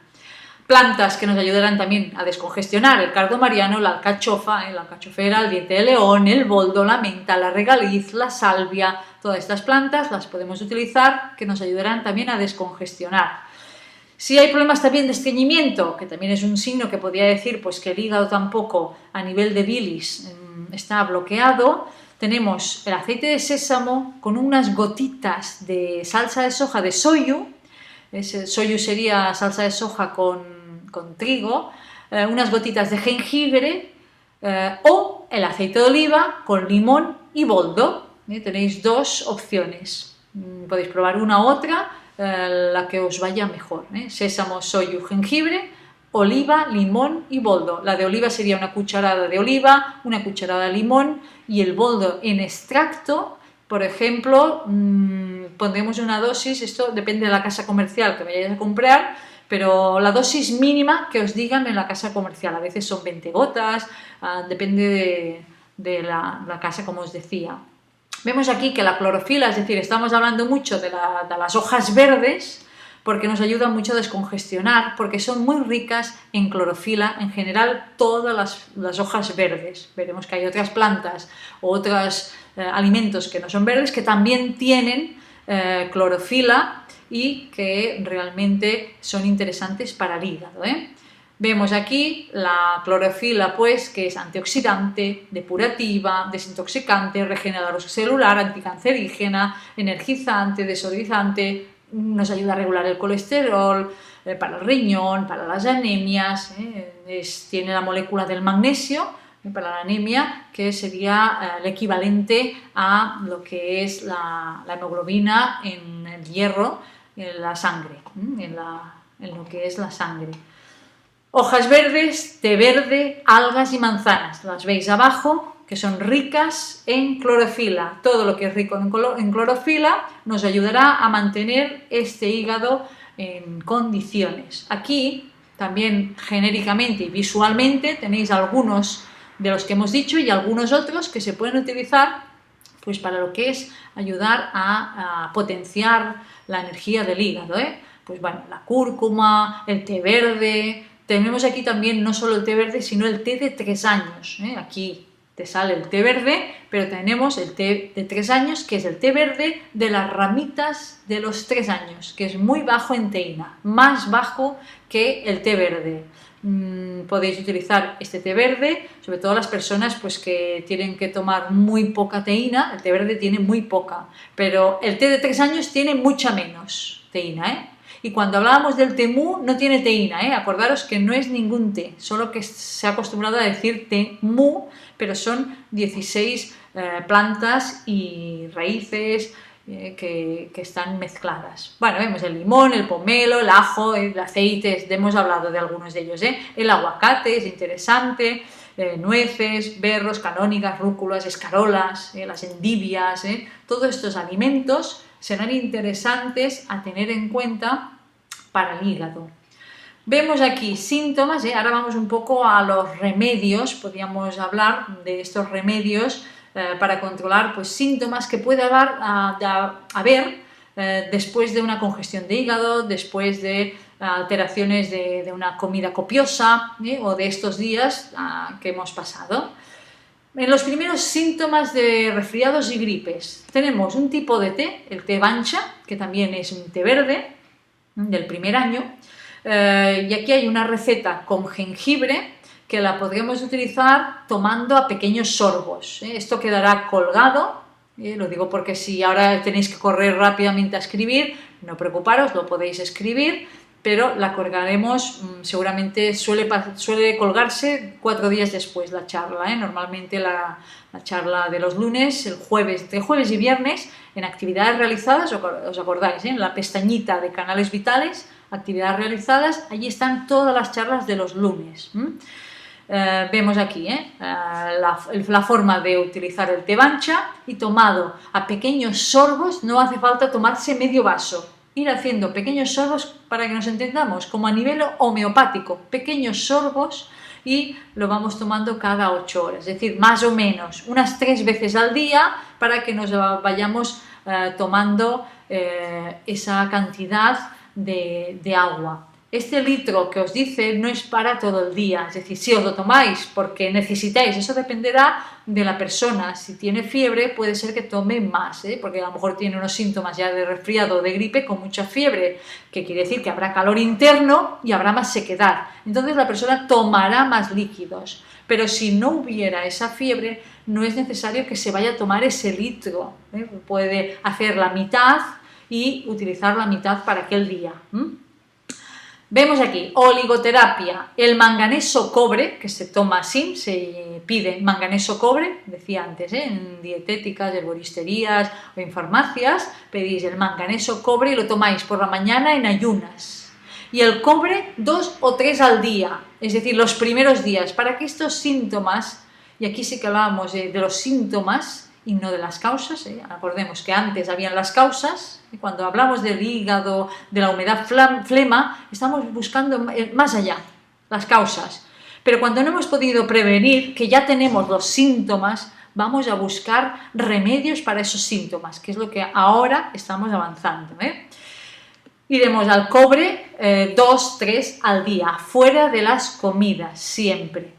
Plantas que nos ayudarán también a descongestionar: el cardo mariano, la alcachofa, la alcachofera, el diente de león, el boldo, la menta, la regaliz, la salvia. Todas estas plantas las podemos utilizar, que nos ayudarán también a descongestionar. Si hay problemas también de estreñimiento, que también es un signo que podría decir pues, que el hígado tampoco a nivel de bilis está bloqueado, tenemos el aceite de sésamo con unas gotitas de salsa de soja de soyu. Soyu sería salsa de soja con trigo, unas gotitas de jengibre o el aceite de oliva con limón y boldo. Tenéis 2 opciones, podéis probar una u otra, la que os vaya mejor. Sésamo, soyu, jengibre, oliva, limón y boldo. La de oliva sería una cucharada de oliva, una cucharada de limón, y el boldo en extracto, por ejemplo, pondremos una dosis, esto depende de la casa comercial que vayáis a comprar, pero la dosis mínima que os digan en la casa comercial, a veces son 20 gotas, depende de la casa, como os decía. Vemos aquí que la clorofila, es decir, estamos hablando mucho de las hojas verdes, porque nos ayudan mucho a descongestionar, porque son muy ricas en clorofila, en general todas las hojas verdes. Veremos que hay otras plantas o otros alimentos que no son verdes que también tienen clorofila y que realmente son interesantes para el hígado. Vemos aquí la clorofila, pues, que es antioxidante, depurativa, desintoxicante, regenerador celular, anticancerígena, energizante, desodorizante, nos ayuda a regular el colesterol, para el riñón, para las anemias, tiene la molécula del magnesio, para la anemia, que sería el equivalente a lo que es la hemoglobina en el hierro, en la sangre, en lo que es la sangre. Hojas verdes, té verde, algas y manzanas, las veis abajo, que son ricas en clorofila. Todo lo que es rico en clorofila nos ayudará a mantener este hígado en condiciones. Aquí también genéricamente y visualmente tenéis algunos de los que hemos dicho y algunos otros que se pueden utilizar pues para lo que es ayudar a potenciar la energía del hígado. Pues bueno, la cúrcuma, el té verde. Tenemos aquí también no solo el té verde, sino el té de 3 años. Aquí te sale el té verde, pero tenemos el té de 3 años, que es el té verde de las ramitas de los 3 años, que es muy bajo en teína, más bajo que el té verde. Podéis utilizar este té verde, sobre todo las personas pues, que tienen que tomar muy poca teína. El té verde tiene muy poca, pero el té de 3 años tiene mucha menos teína, Y cuando hablábamos del té mu, no tiene teína, Acordaros que no es ningún té, solo que se ha acostumbrado a decir té mu, pero son 16 plantas y raíces que están mezcladas. Bueno, vemos el limón, el pomelo, el ajo, el aceite, hemos hablado de algunos de ellos, El aguacate es interesante, nueces, berros, canónigas, rúculas, escarolas, las endivias, todos estos alimentos serán interesantes a tener en cuenta para el hígado. Vemos aquí síntomas, ahora vamos un poco a los remedios, podríamos hablar de estos remedios para controlar pues, síntomas que puede haber después de una congestión de hígado, después de alteraciones de una comida copiosa o de estos días que hemos pasado. En los primeros síntomas de resfriados y gripes tenemos un tipo de té, el té bancha, que también es un té verde del primer año, y aquí hay una receta con jengibre que la podremos utilizar tomando a pequeños sorbos. Esto quedará colgado, lo digo porque si ahora tenéis que correr rápidamente a escribir, no preocuparos, lo podéis escribir, pero la colgaremos, seguramente suele colgarse 4 días después la charla, normalmente la charla de los lunes, el jueves, entre jueves y viernes, en actividades realizadas, os acordáis, en la pestañita de canales vitales, actividades realizadas, allí están todas las charlas de los lunes. Vemos aquí la forma de utilizar el té bancha y tomado a pequeños sorbos, no hace falta tomarse medio vaso. Ir haciendo pequeños sorbos para que nos entendamos, como a nivel homeopático, pequeños sorbos y lo vamos tomando cada 8 horas, es decir, más o menos unas 3 veces al día para que nos vayamos tomando esa cantidad de agua. Este litro que os dice no es para todo el día, es decir, si os lo tomáis porque necesitáis, eso dependerá de la persona. Si tiene fiebre puede ser que tome más, porque a lo mejor tiene unos síntomas ya de resfriado o de gripe con mucha fiebre, que quiere decir que habrá calor interno y habrá más sequedad. Entonces la persona tomará más líquidos, pero si no hubiera esa fiebre no es necesario que se vaya a tomar ese litro, puede hacer la mitad y utilizar la mitad para aquel día. Vemos aquí, oligoterapia, el manganeso cobre, que se toma así, se pide manganeso cobre, decía antes, en dietéticas, herboristerías o en farmacias, pedís el manganeso cobre y lo tomáis por la mañana en ayunas. Y el cobre 2 o 3 al día, es decir, los primeros días, para que estos síntomas, y aquí sí que hablábamos de los síntomas y no de las causas, acordemos que antes habían las causas, y cuando hablamos del hígado, de la humedad flema, estamos buscando más allá, las causas. Pero cuando no hemos podido prevenir, que ya tenemos los síntomas, vamos a buscar remedios para esos síntomas, que es lo que ahora estamos avanzando. Iremos al cobre 2, 3 al día, fuera de las comidas, siempre.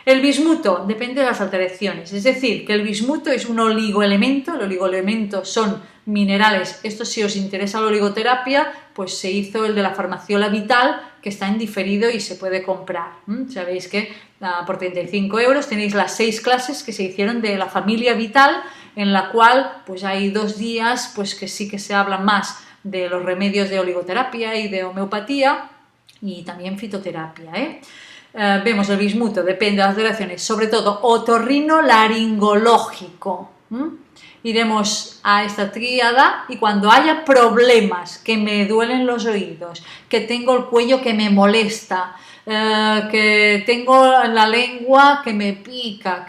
El bismuto depende de las alteraciones, es decir, que el bismuto es un oligoelemento, los oligoelementos son minerales. Esto, si os interesa la oligoterapia, pues se hizo el de la Farmaciola Vital, que está en diferido y se puede comprar. Sabéis que por 35 euros tenéis las 6 clases que se hicieron de la familia Vital, en la cual pues hay 2 días pues que sí que se habla más de los remedios de oligoterapia y de homeopatía y también fitoterapia. Vemos el bismuto, depende de las alteraciones, sobre todo otorrinolaringológico. Iremos a esta tríada y cuando haya problemas, que me duelen los oídos, que tengo el cuello que me molesta, que tengo la lengua que me pica,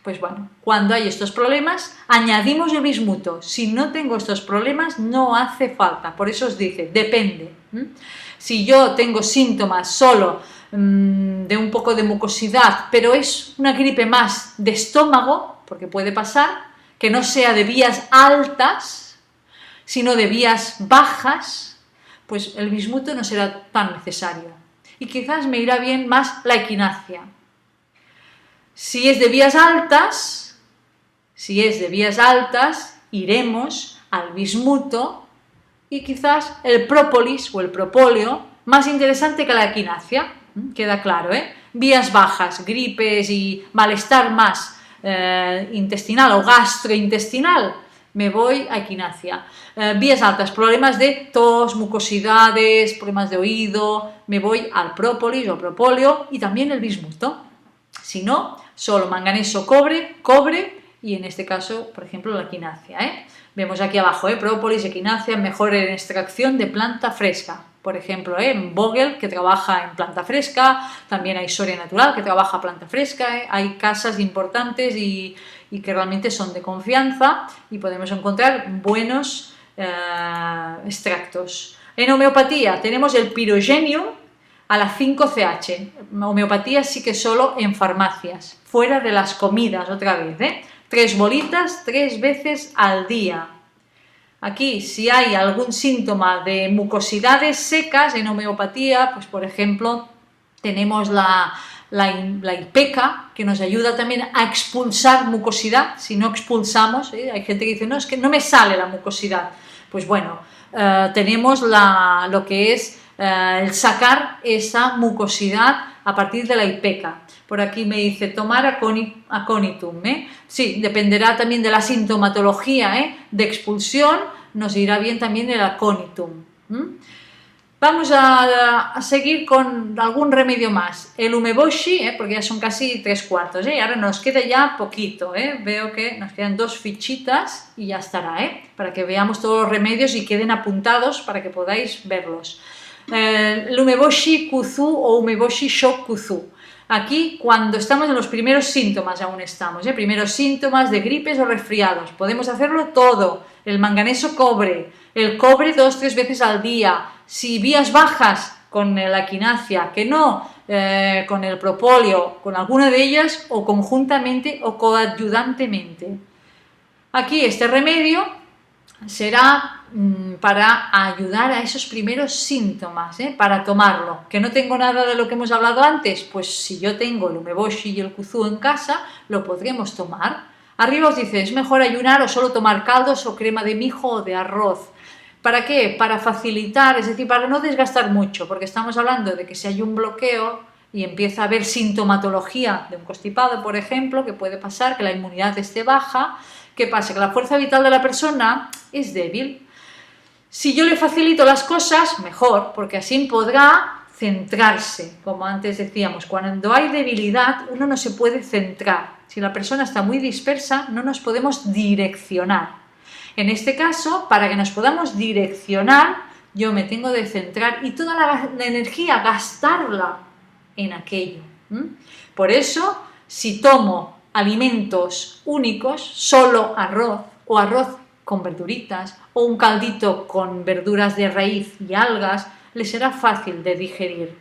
pues bueno, cuando hay estos problemas, añadimos el bismuto. Si no tengo estos problemas, no hace falta. Por eso os dice, depende. Si yo tengo síntomas solo de un poco de mucosidad, pero es una gripe más de estómago, porque puede pasar, que no sea de vías altas, sino de vías bajas, pues el bismuto no será tan necesario. Y quizás me irá bien más la equinacia. Si es de vías altas, iremos al bismuto y quizás el própolis o el propóleo, más interesante que la equinacia, queda claro, Vías bajas, gripes y malestar más intestinal o gastrointestinal, me voy a equinacia. Vías altas, problemas de tos, mucosidades, problemas de oído, me voy al própolis o propóleo y también el bismuto. Si no, solo manganeso, cobre y en este caso, por ejemplo, la equinacia. Vemos aquí abajo, própolis, equinacia, mejor en extracción de planta fresca. Por ejemplo, en Vogel, que trabaja en planta fresca, también hay Soria Natural, que trabaja planta fresca, hay casas importantes y que realmente son de confianza y podemos encontrar buenos extractos. En homeopatía tenemos el Pirogenium a la 5CH. Homeopatía sí que solo en farmacias, fuera de las comidas otra vez, 3 bolitas 3 veces al día. Aquí, si hay algún síntoma de mucosidades secas en homeopatía, pues por ejemplo, tenemos la la IPECA, que nos ayuda también a expulsar mucosidad. Si no expulsamos, hay gente que dice, no, es que no me sale la mucosidad. Pues bueno, tenemos lo que es el sacar esa mucosidad a partir de la IPECA. Por aquí me dice tomar aconitum. Sí, dependerá también de la sintomatología de expulsión, nos irá bien también el aconitum. Vamos a seguir con algún remedio más. El umeboshi, porque ya son casi 3/4, y ahora nos queda ya poquito. Veo que nos quedan 2 fichitas y ya estará, para que veamos todos los remedios y queden apuntados para que podáis verlos. El umeboshi kuzu o umeboshi shokuzu. Aquí, cuando estamos en los primeros síntomas, aún estamos, primeros síntomas de gripes o resfriados, podemos hacerlo todo, el manganeso cobre, el cobre 2-3 veces al día, si vías bajas con la equinacia, que no, con el propóleo, con alguna de ellas, o conjuntamente o coadyuvantemente. Aquí este remedio será para ayudar a esos primeros síntomas, para tomarlo. ¿Que no tengo nada de lo que hemos hablado antes? Pues si yo tengo el umeboshi y el kuzu en casa, lo podremos tomar. Arriba os dice, es mejor ayunar o solo tomar caldos o crema de mijo o de arroz. ¿Para qué? Para facilitar, es decir, para no desgastar mucho, porque estamos hablando de que si hay un bloqueo y empieza a haber sintomatología de un constipado, por ejemplo, que puede pasar, que la inmunidad esté baja, ¿qué pasa? Que la fuerza vital de la persona es débil. Si yo le facilito las cosas, mejor, porque así podrá centrarse. Como antes decíamos, cuando hay debilidad, uno no se puede centrar. Si la persona está muy dispersa, no nos podemos direccionar. En este caso, para que nos podamos direccionar, yo me tengo de centrar y toda la energía gastarla en aquello. Por eso, si tomo alimentos únicos, solo arroz o arroz con verduritas o un caldito con verduras de raíz y algas, le será fácil de digerir.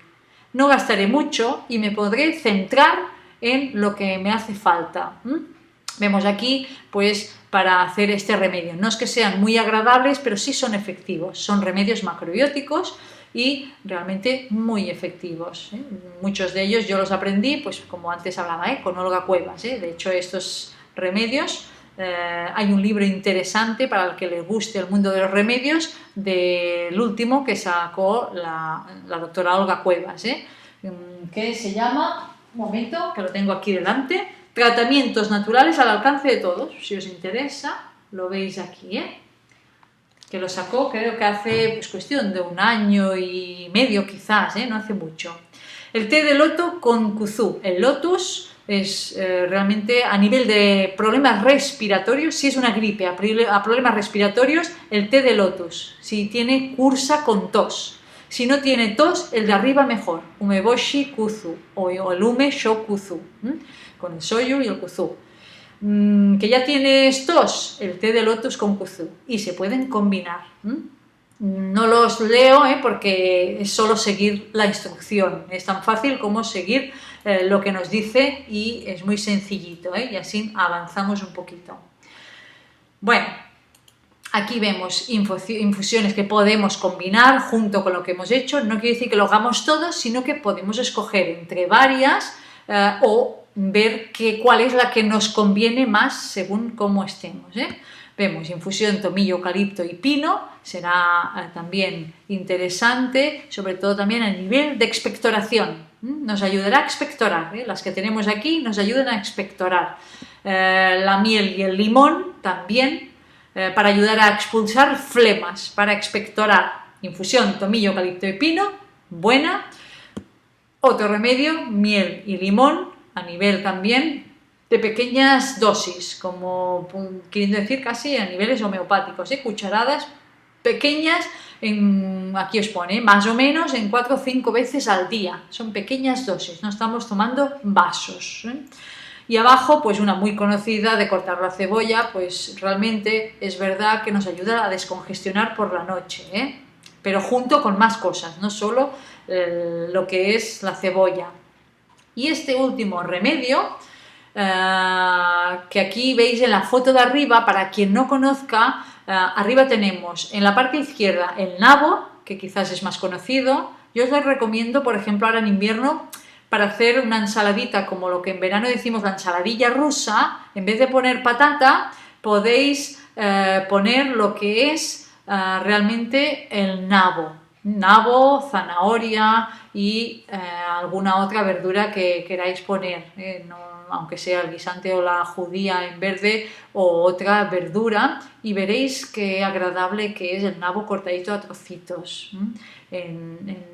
No gastaré mucho y me podré centrar en lo que me hace falta. Vemos aquí, pues, para hacer este remedio. No es que sean muy agradables, pero sí son efectivos. Son remedios macrobióticos y realmente muy efectivos. Muchos de ellos yo los aprendí, pues como antes hablaba, con Olga Cuevas. De hecho, estos remedios, hay un libro interesante para el que le guste el mundo de los remedios, del último que sacó la doctora Olga Cuevas, que se llama, un momento, que lo tengo aquí delante, Tratamientos naturales al alcance de todos. Si os interesa, lo veis aquí, que lo sacó creo que hace pues, cuestión de 1 año y medio quizás, no hace mucho. El té de loto con kuzu. El lotus es realmente a nivel de problemas respiratorios, si es una gripe a problemas respiratorios, el té de lotus. Si tiene cursa con tos. Si no tiene tos, el de arriba mejor. Umeboshi kuzu o el ume shokuzu, con el shoyu y el kuzu. Que ya tienes tos, el té de lotus con kuzu. Y se pueden combinar. No los leo porque es solo seguir la instrucción. Es tan fácil como seguir lo que nos dice y es muy sencillito. Y así avanzamos un poquito. Bueno, aquí vemos infusiones que podemos combinar junto con lo que hemos hecho. No quiere decir que lo hagamos todos, sino que podemos escoger entre varias o ver cuál es la que nos conviene más según cómo estemos. Vemos infusión tomillo, eucalipto y pino, será también interesante, sobre todo también a nivel de expectoración. Nos ayudará a expectorar, las que tenemos aquí nos ayudan a expectorar. La miel y el limón también, para ayudar a expulsar flemas, para expectorar. Infusión tomillo, eucalipto y pino, buena. Otro remedio, miel y limón, a nivel también de pequeñas dosis, como quieren decir casi a niveles homeopáticos, cucharadas pequeñas, aquí os pone, más o menos en 4 o 5 veces al día, son pequeñas dosis, no estamos tomando vasos. Y abajo, pues una muy conocida de cortar la cebolla, pues realmente es verdad que nos ayuda a descongestionar por la noche, pero junto con más cosas, no solo lo que es la cebolla. Y este último remedio, que aquí veis en la foto de arriba, para quien no conozca, arriba tenemos en la parte izquierda el nabo, que quizás es más conocido. Yo os lo recomiendo, por ejemplo, ahora en invierno, para hacer una ensaladita, como lo que en verano decimos la ensaladilla rusa, en vez de poner patata, podéis poner lo que es realmente el nabo, zanahoria y alguna otra verdura que queráis poner, aunque sea el guisante o la judía en verde o otra verdura, y veréis qué agradable que es el nabo cortadito a trocitos,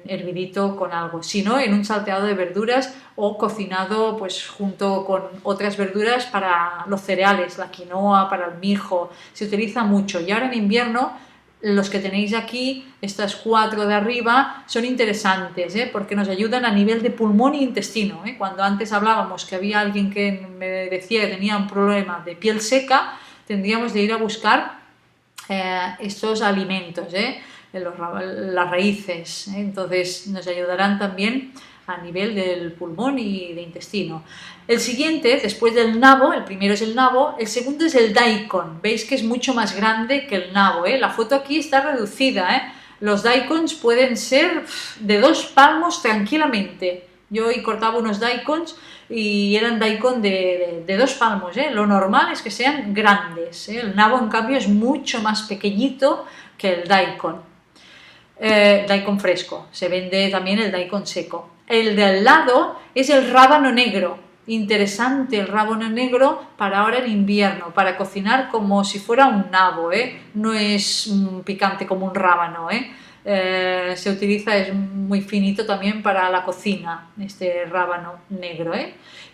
hervidito con algo, sino en un salteado de verduras o cocinado pues junto con otras verduras para los cereales, la quinoa, para el mijo, se utiliza mucho. Y ahora en invierno los que tenéis aquí, estas 4 de arriba, son interesantes, porque nos ayudan a nivel de pulmón e intestino. Cuando antes hablábamos que había alguien que me decía que tenía un problema de piel seca, tendríamos de ir a buscar estos alimentos, las raíces, entonces nos ayudarán también a nivel del pulmón y de intestino. El siguiente, después del nabo, el primero es el nabo, el segundo es el daikon. Veis que es mucho más grande que el nabo, La foto aquí está reducida, Los daikons pueden ser de 2 palmos tranquilamente. Yo hoy cortaba unos daikons y eran daikon de 2 palmos, Lo normal es que sean grandes, El nabo, en cambio, es mucho más pequeñito que el daikon. Daikon fresco, se vende también el daikon seco. El de al lado es el rábano negro, interesante el rábano negro para ahora en invierno, para cocinar como si fuera un nabo, no es picante como un rábano, se utiliza, es muy finito también para la cocina, este rábano negro,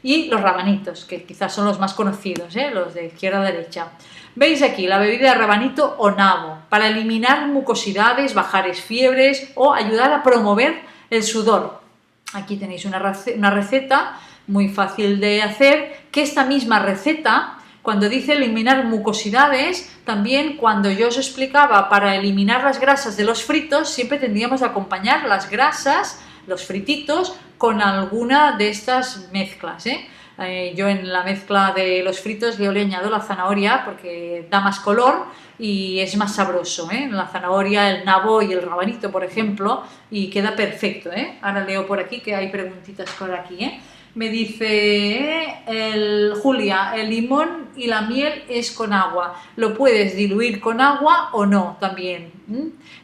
y los rabanitos, que quizás son los más conocidos, los de izquierda a derecha. Veis aquí la bebida de rabanito o nabo, para eliminar mucosidades, bajar fiebres o ayudar a promover el sudor. Aquí tenéis una receta muy fácil de hacer, que esta misma receta, cuando dice eliminar mucosidades, también cuando yo os explicaba para eliminar las grasas de los fritos, siempre tendríamos que acompañar las grasas, los frititos, con alguna de estas mezclas, Yo en la mezcla de los fritos yo le añado la zanahoria porque da más color y es más sabroso, la zanahoria, el nabo y el rabanito, por ejemplo, y queda perfecto, Ahora leo por aquí que hay preguntitas por aquí, Me dice Julia, el limón y la miel es con agua. ¿Lo puedes diluir con agua o no también?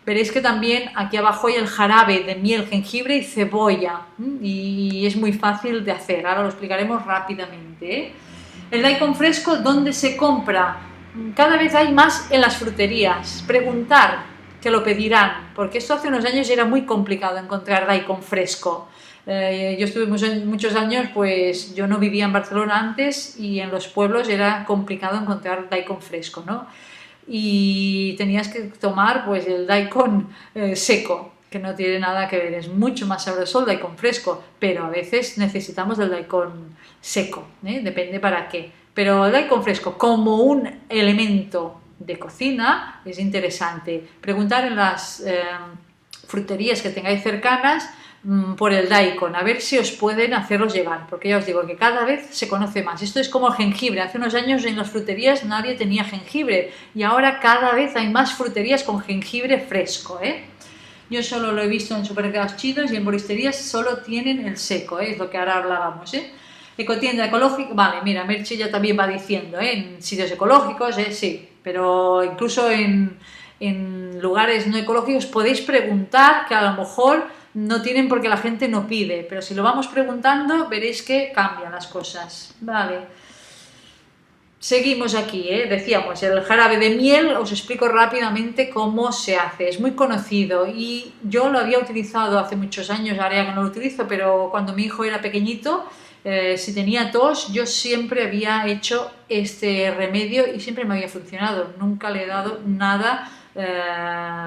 Veréis que también aquí abajo hay el jarabe de miel, jengibre y cebolla. Y es muy fácil de hacer. Ahora lo explicaremos rápidamente. El daikon fresco, ¿dónde se compra? Cada vez hay más en las fruterías. Preguntar, que lo pedirán, porque esto hace unos años era muy complicado encontrar daikon fresco. Yo estuve muchos años, pues yo no vivía en Barcelona antes y en los pueblos era complicado encontrar daikon fresco, Y tenías que tomar pues el daikon seco, que no tiene nada que ver, es mucho más sabroso el daikon fresco, pero a veces necesitamos el daikon seco, depende para qué. Pero el daikon fresco como un elemento de cocina es interesante. Preguntar en las fruterías que tengáis cercanas por el daikon, a ver si os pueden hacerlos llegar, porque ya os digo que cada vez se conoce más. Esto es como el jengibre. Hace unos años en las fruterías nadie tenía jengibre y ahora cada vez hay más fruterías con jengibre fresco, Yo solo lo he visto en supermercados chinos y en bolisterías solo tienen el seco, es lo que ahora hablábamos, Ecotienda ecológica, vale, mira, Merche ya también va diciendo, en sitios ecológicos, sí, pero incluso en lugares no ecológicos podéis preguntar, que a lo mejor no tienen porque la gente no pide, pero si lo vamos preguntando veréis que cambian las cosas, vale. Seguimos aquí, decíamos, el jarabe de miel, os explico rápidamente cómo se hace, es muy conocido y yo lo había utilizado hace muchos años, ahora ya que no lo utilizo, pero cuando mi hijo era pequeñito, si tenía tos, yo siempre había hecho este remedio y siempre me había funcionado, nunca le he dado nada,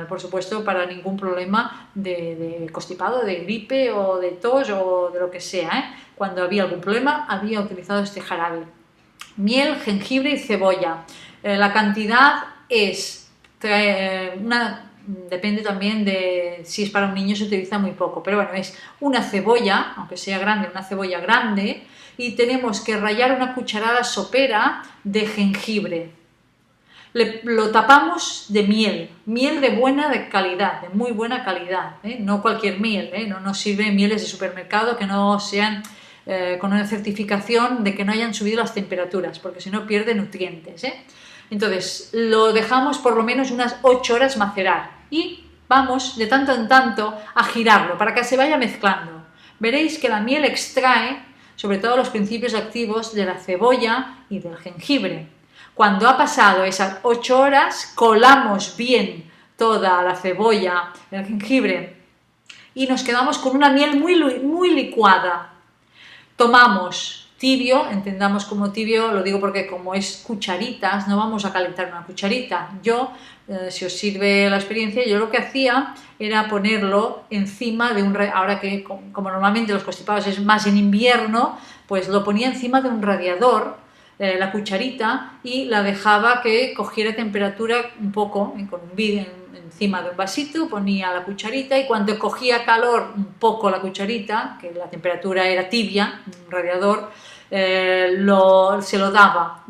por supuesto, para ningún problema de constipado, de gripe o de tos o de lo que sea, Cuando había algún problema había utilizado este jarabe. Miel, jengibre y cebolla. La cantidad es depende también de si es para un niño, se utiliza muy poco, pero bueno, es una cebolla, aunque sea grande, una cebolla grande, y tenemos que rallar una cucharada sopera de jengibre. lo tapamos de miel de buena calidad, de muy buena calidad, no cualquier miel, no nos sirven mieles de supermercado que no sean con una certificación de que no hayan subido las temperaturas, porque si no pierde nutrientes. Entonces lo dejamos por lo menos unas 8 horas macerar y vamos de tanto en tanto a girarlo para que se vaya mezclando. Veréis que la miel extrae sobre todo los principios activos de la cebolla y del jengibre. Cuando ha pasado esas 8 horas, colamos bien toda la cebolla, el jengibre y nos quedamos con una miel muy licuada. Tomamos tibio, entendamos como tibio, lo digo porque como es cucharitas, no vamos a calentar una cucharita. Yo, si os sirve la experiencia, yo lo que hacía era ponerlo encima de un... Ahora que como normalmente los constipados es más en invierno, pues lo ponía encima de un radiador, la cucharita, y la dejaba que cogiera temperatura un poco, con un encima de un vasito, ponía la cucharita y cuando cogía calor un poco la cucharita, que la temperatura era tibia, un radiador, se lo daba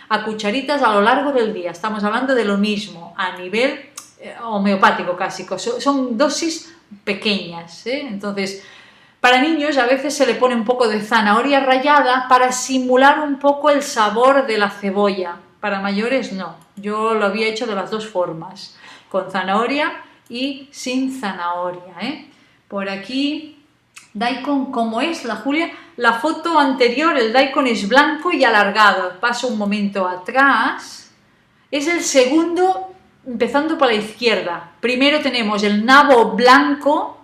a cucharitas a lo largo del día. Estamos hablando de lo mismo, a nivel homeopático casi, son dosis pequeñas, entonces para niños a veces se le pone un poco de zanahoria rallada para simular un poco el sabor de la cebolla, para mayores no, yo lo había hecho de las dos formas, con zanahoria y sin zanahoria. Por aquí, daikon, ¿cómo es la Julia? La foto anterior, el daikon es blanco y alargado. Paso un momento atrás. Es el segundo, empezando por la izquierda. Primero tenemos el nabo blanco.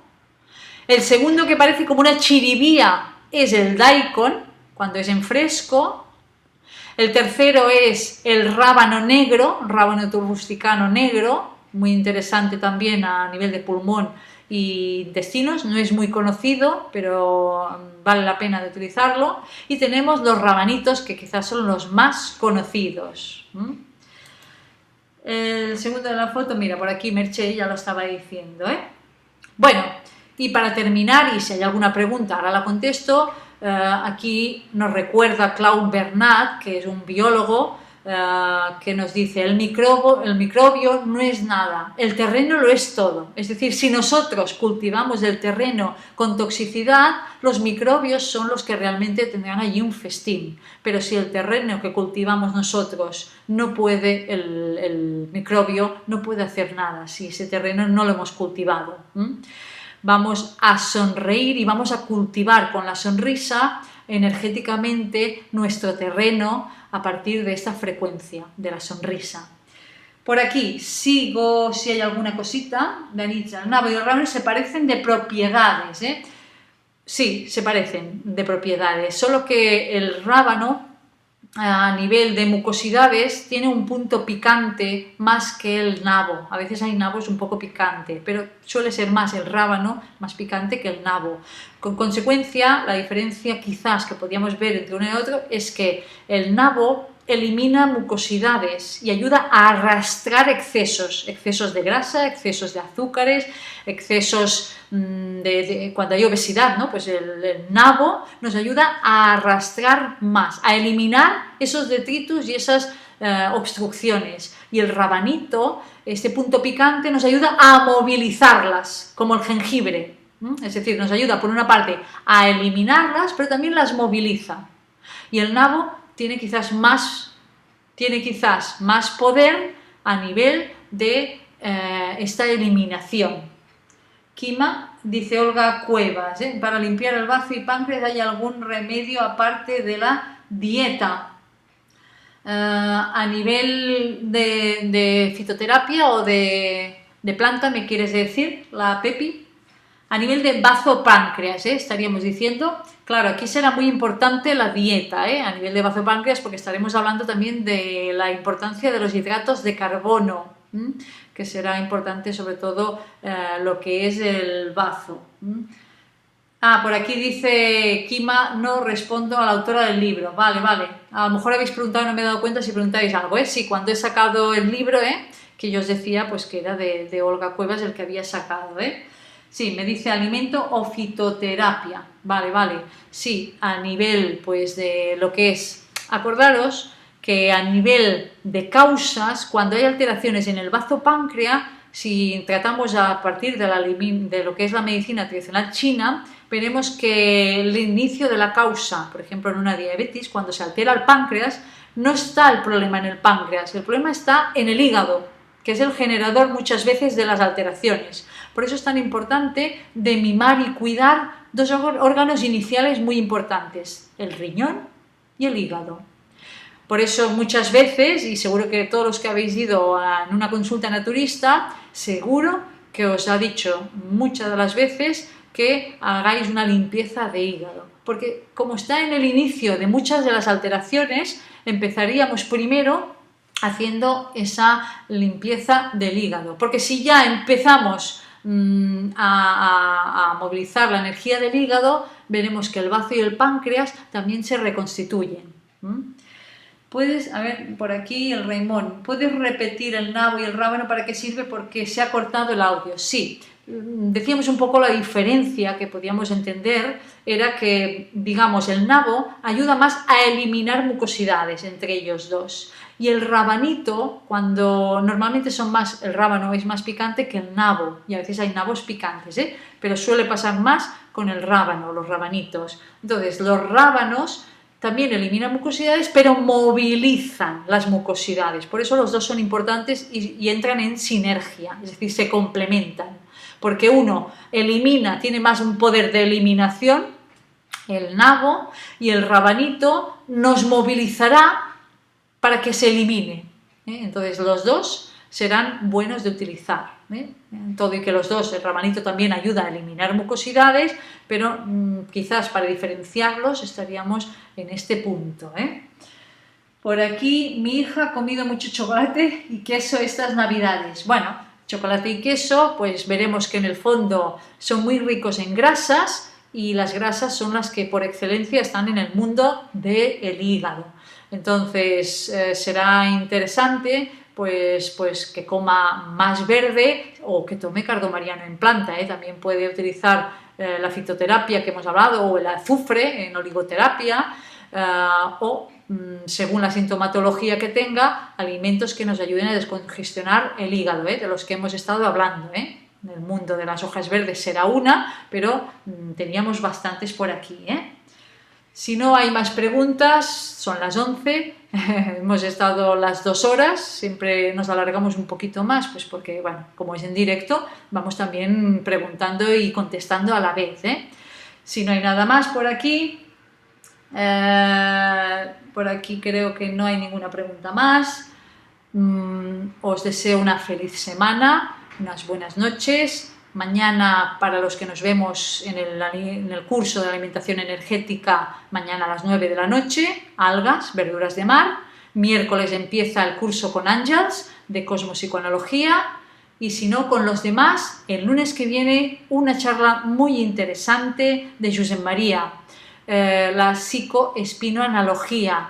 El segundo, que parece como una chiribía, es el daikon, cuando es en fresco. El tercero es el rábano negro, rábano rusticano negro, muy interesante también a nivel de pulmón y intestinos, no es muy conocido, pero vale la pena de utilizarlo. Y tenemos los rabanitos, que quizás son los más conocidos. El segundo de la foto, mira, por aquí Merche ya lo estaba diciendo. Bueno, y para terminar, y si hay alguna pregunta ahora la contesto, aquí nos recuerda Claude Bernard, que es un biólogo, que nos dice el microbio no es nada, el terreno lo es todo. Es decir, si nosotros cultivamos el terreno con toxicidad, los microbios son los que realmente tendrán allí un festín. Pero si el terreno que cultivamos nosotros no puede, el microbio no puede hacer nada, si ese terreno no lo hemos cultivado. Vamos a sonreír y vamos a cultivar con la sonrisa energéticamente nuestro terreno a partir de esta frecuencia de la sonrisa. Por aquí sigo, si hay alguna cosita. Danitza, el nabo y el rábano se parecen de propiedades, Sí, se parecen de propiedades, solo que el rábano a nivel de mucosidades tiene un punto picante más que el nabo. A veces hay nabos un poco picante, pero suele ser más el rábano más picante que el nabo. Con consecuencia, la diferencia quizás que podríamos ver entre uno y otro es que el nabo elimina mucosidades y ayuda a arrastrar excesos de grasa, excesos de azúcares, excesos cuando hay obesidad, ¿no? Pues el nabo nos ayuda a arrastrar más, a eliminar esos detritus y esas obstrucciones. Y el rabanito, este punto picante, nos ayuda a movilizarlas, como el jengibre. Es decir, nos ayuda por una parte a eliminarlas, pero también las moviliza. Y el nabo tiene quizás más poder a nivel de esta eliminación. Kima, dice Olga Cuevas, para limpiar el bazo y páncreas, ¿hay algún remedio aparte de la dieta? A nivel de fitoterapia o de planta, ¿me quieres decir, la Pepi? A nivel de bazo-páncreas, estaríamos diciendo, claro, aquí será muy importante la dieta, a nivel de bazo-páncreas, porque estaremos hablando también de la importancia de los hidratos de carbono, que será importante sobre todo lo que es el bazo. Por aquí dice Kima, no respondo a la autora del libro. Vale. A lo mejor habéis preguntado y no me he dado cuenta si preguntáis algo, Sí, cuando he sacado el libro, que yo os decía pues que era de Olga Cuevas el que había sacado, Sí, me dice alimento o fitoterapia. Vale. Sí, a nivel pues de lo que es. Acordaros que a nivel de causas, cuando hay alteraciones en el bazo páncreas, si tratamos a partir de lo que es la medicina tradicional china, veremos que el inicio de la causa, por ejemplo en una diabetes, cuando se altera el páncreas, no está el problema en el páncreas, el problema está en el hígado, que es el generador muchas veces de las alteraciones. Por eso es tan importante de mimar y cuidar dos órganos iniciales muy importantes, el riñón y el hígado. Por eso muchas veces, y seguro que todos los que habéis ido en una consulta naturista, seguro que os ha dicho muchas de las veces que hagáis una limpieza de hígado. Porque como está en el inicio de muchas de las alteraciones, empezaríamos primero haciendo esa limpieza del hígado. Porque si ya empezamos a movilizar la energía del hígado, veremos que el bazo y el páncreas también se reconstituyen. Puedes, a ver, por aquí el Raimón, ¿puedes repetir el nabo y el rábano para qué sirve? Porque se ha cortado el audio. Sí, decíamos un poco la diferencia que podíamos entender, era que, digamos, el nabo ayuda más a eliminar mucosidades entre ellos dos. Y el rabanito, cuando normalmente el rábano es más picante que el nabo, y a veces hay nabos picantes, pero suele pasar más con el rábano, los rabanitos. Entonces, los rábanos también eliminan mucosidades, pero movilizan las mucosidades. Por eso los dos son importantes y entran en sinergia, es decir, se complementan. Porque uno tiene más un poder de eliminación, el nabo, y el rabanito nos movilizará para que se elimine. Entonces los dos serán buenos de utilizar. Todo y que los dos, el rabanito también ayuda a eliminar mucosidades, pero quizás para diferenciarlos estaríamos en este punto. Por aquí, mi hija ha comido mucho chocolate y queso estas navidades. Bueno, chocolate y queso, pues veremos que en el fondo son muy ricos en grasas, y las grasas son las que por excelencia están en el mundo del hígado. Entonces será interesante pues que coma más verde o que tome cardomariano en planta. También puede utilizar la fitoterapia que hemos hablado, o el azufre en oligoterapia, o según la sintomatología que tenga, alimentos que nos ayuden a descongestionar el hígado, de los que hemos estado hablando. En el mundo de las hojas verdes será una, pero teníamos bastantes por aquí. Si no hay más preguntas, son las 11, hemos estado las 2 horas, siempre nos alargamos un poquito más, pues porque, bueno, como es en directo, vamos también preguntando y contestando a la vez. Si no hay nada más por aquí creo que no hay ninguna pregunta más. Os deseo una feliz semana, unas buenas noches. Mañana, para los que nos vemos en el curso de alimentación energética, mañana a las 9 de la noche, algas, verduras de mar. Miércoles empieza el curso con Ángels de cosmopsicoanalogía, y si no, con los demás, el lunes que viene una charla muy interesante de Josep María, la psicoespinoanalogía,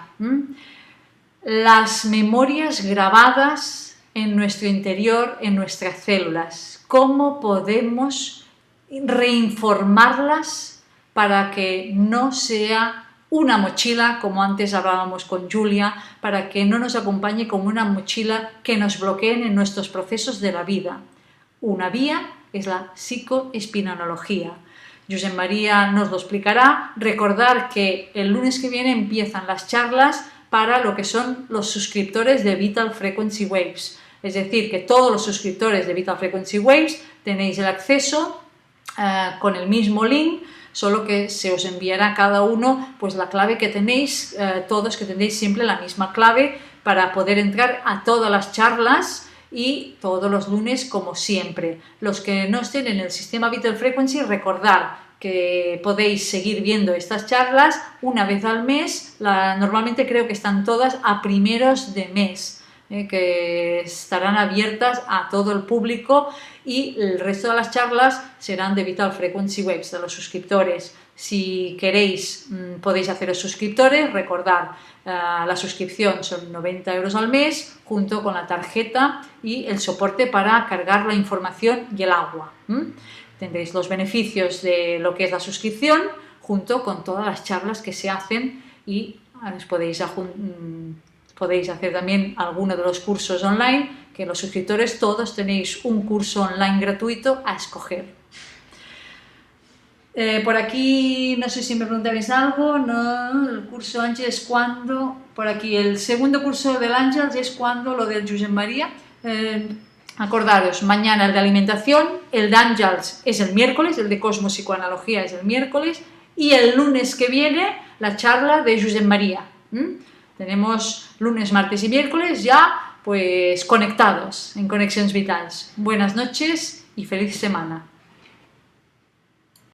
las memorias grabadas en nuestro interior, en nuestras células. ¿Cómo podemos reinformarlas para que no sea una mochila, como antes hablábamos con Julia, para que no nos acompañe como una mochila que nos bloqueen en nuestros procesos de la vida? Una vía es la psicoespinonología. Josep María nos lo explicará. Recordar que el lunes que viene empiezan las charlas para lo que son los suscriptores de Vital Frequency Waves. Es decir, que todos los suscriptores de Vital Frequency Waves tenéis el acceso con el mismo link, solo que se os enviará a cada uno pues la clave que tenéis, todos que tendréis siempre la misma clave para poder entrar a todas las charlas, y todos los lunes como siempre. Los que no estén en el sistema Vital Frequency, recordad que podéis seguir viendo estas charlas una vez al mes. Normalmente creo que están todas a primeros de mes, que estarán abiertas a todo el público, y el resto de las charlas serán de Vital Frequency Waves, de los suscriptores. Si queréis, podéis haceros suscriptores. Recordad, la suscripción son 90 € al mes, junto con la tarjeta y el soporte para cargar la información y el agua. Tendréis los beneficios de lo que es la suscripción, junto con todas las charlas que se hacen, y os podéis podéis hacer también alguno de los cursos online, que los suscriptores todos tenéis un curso online gratuito a escoger. Por aquí, no sé si me preguntabais algo, no, el curso Àngels es cuando, por aquí, el segundo curso del Àngels es cuando, lo del Josep María, acordaros, mañana el de alimentación, el de Àngels es el miércoles, el de Cosmos Psicoanalogía es el miércoles, y el lunes que viene la charla de Josep María. Tenemos lunes, martes y miércoles ya pues conectados en Conexiones Vitals. Buenas noches y feliz semana.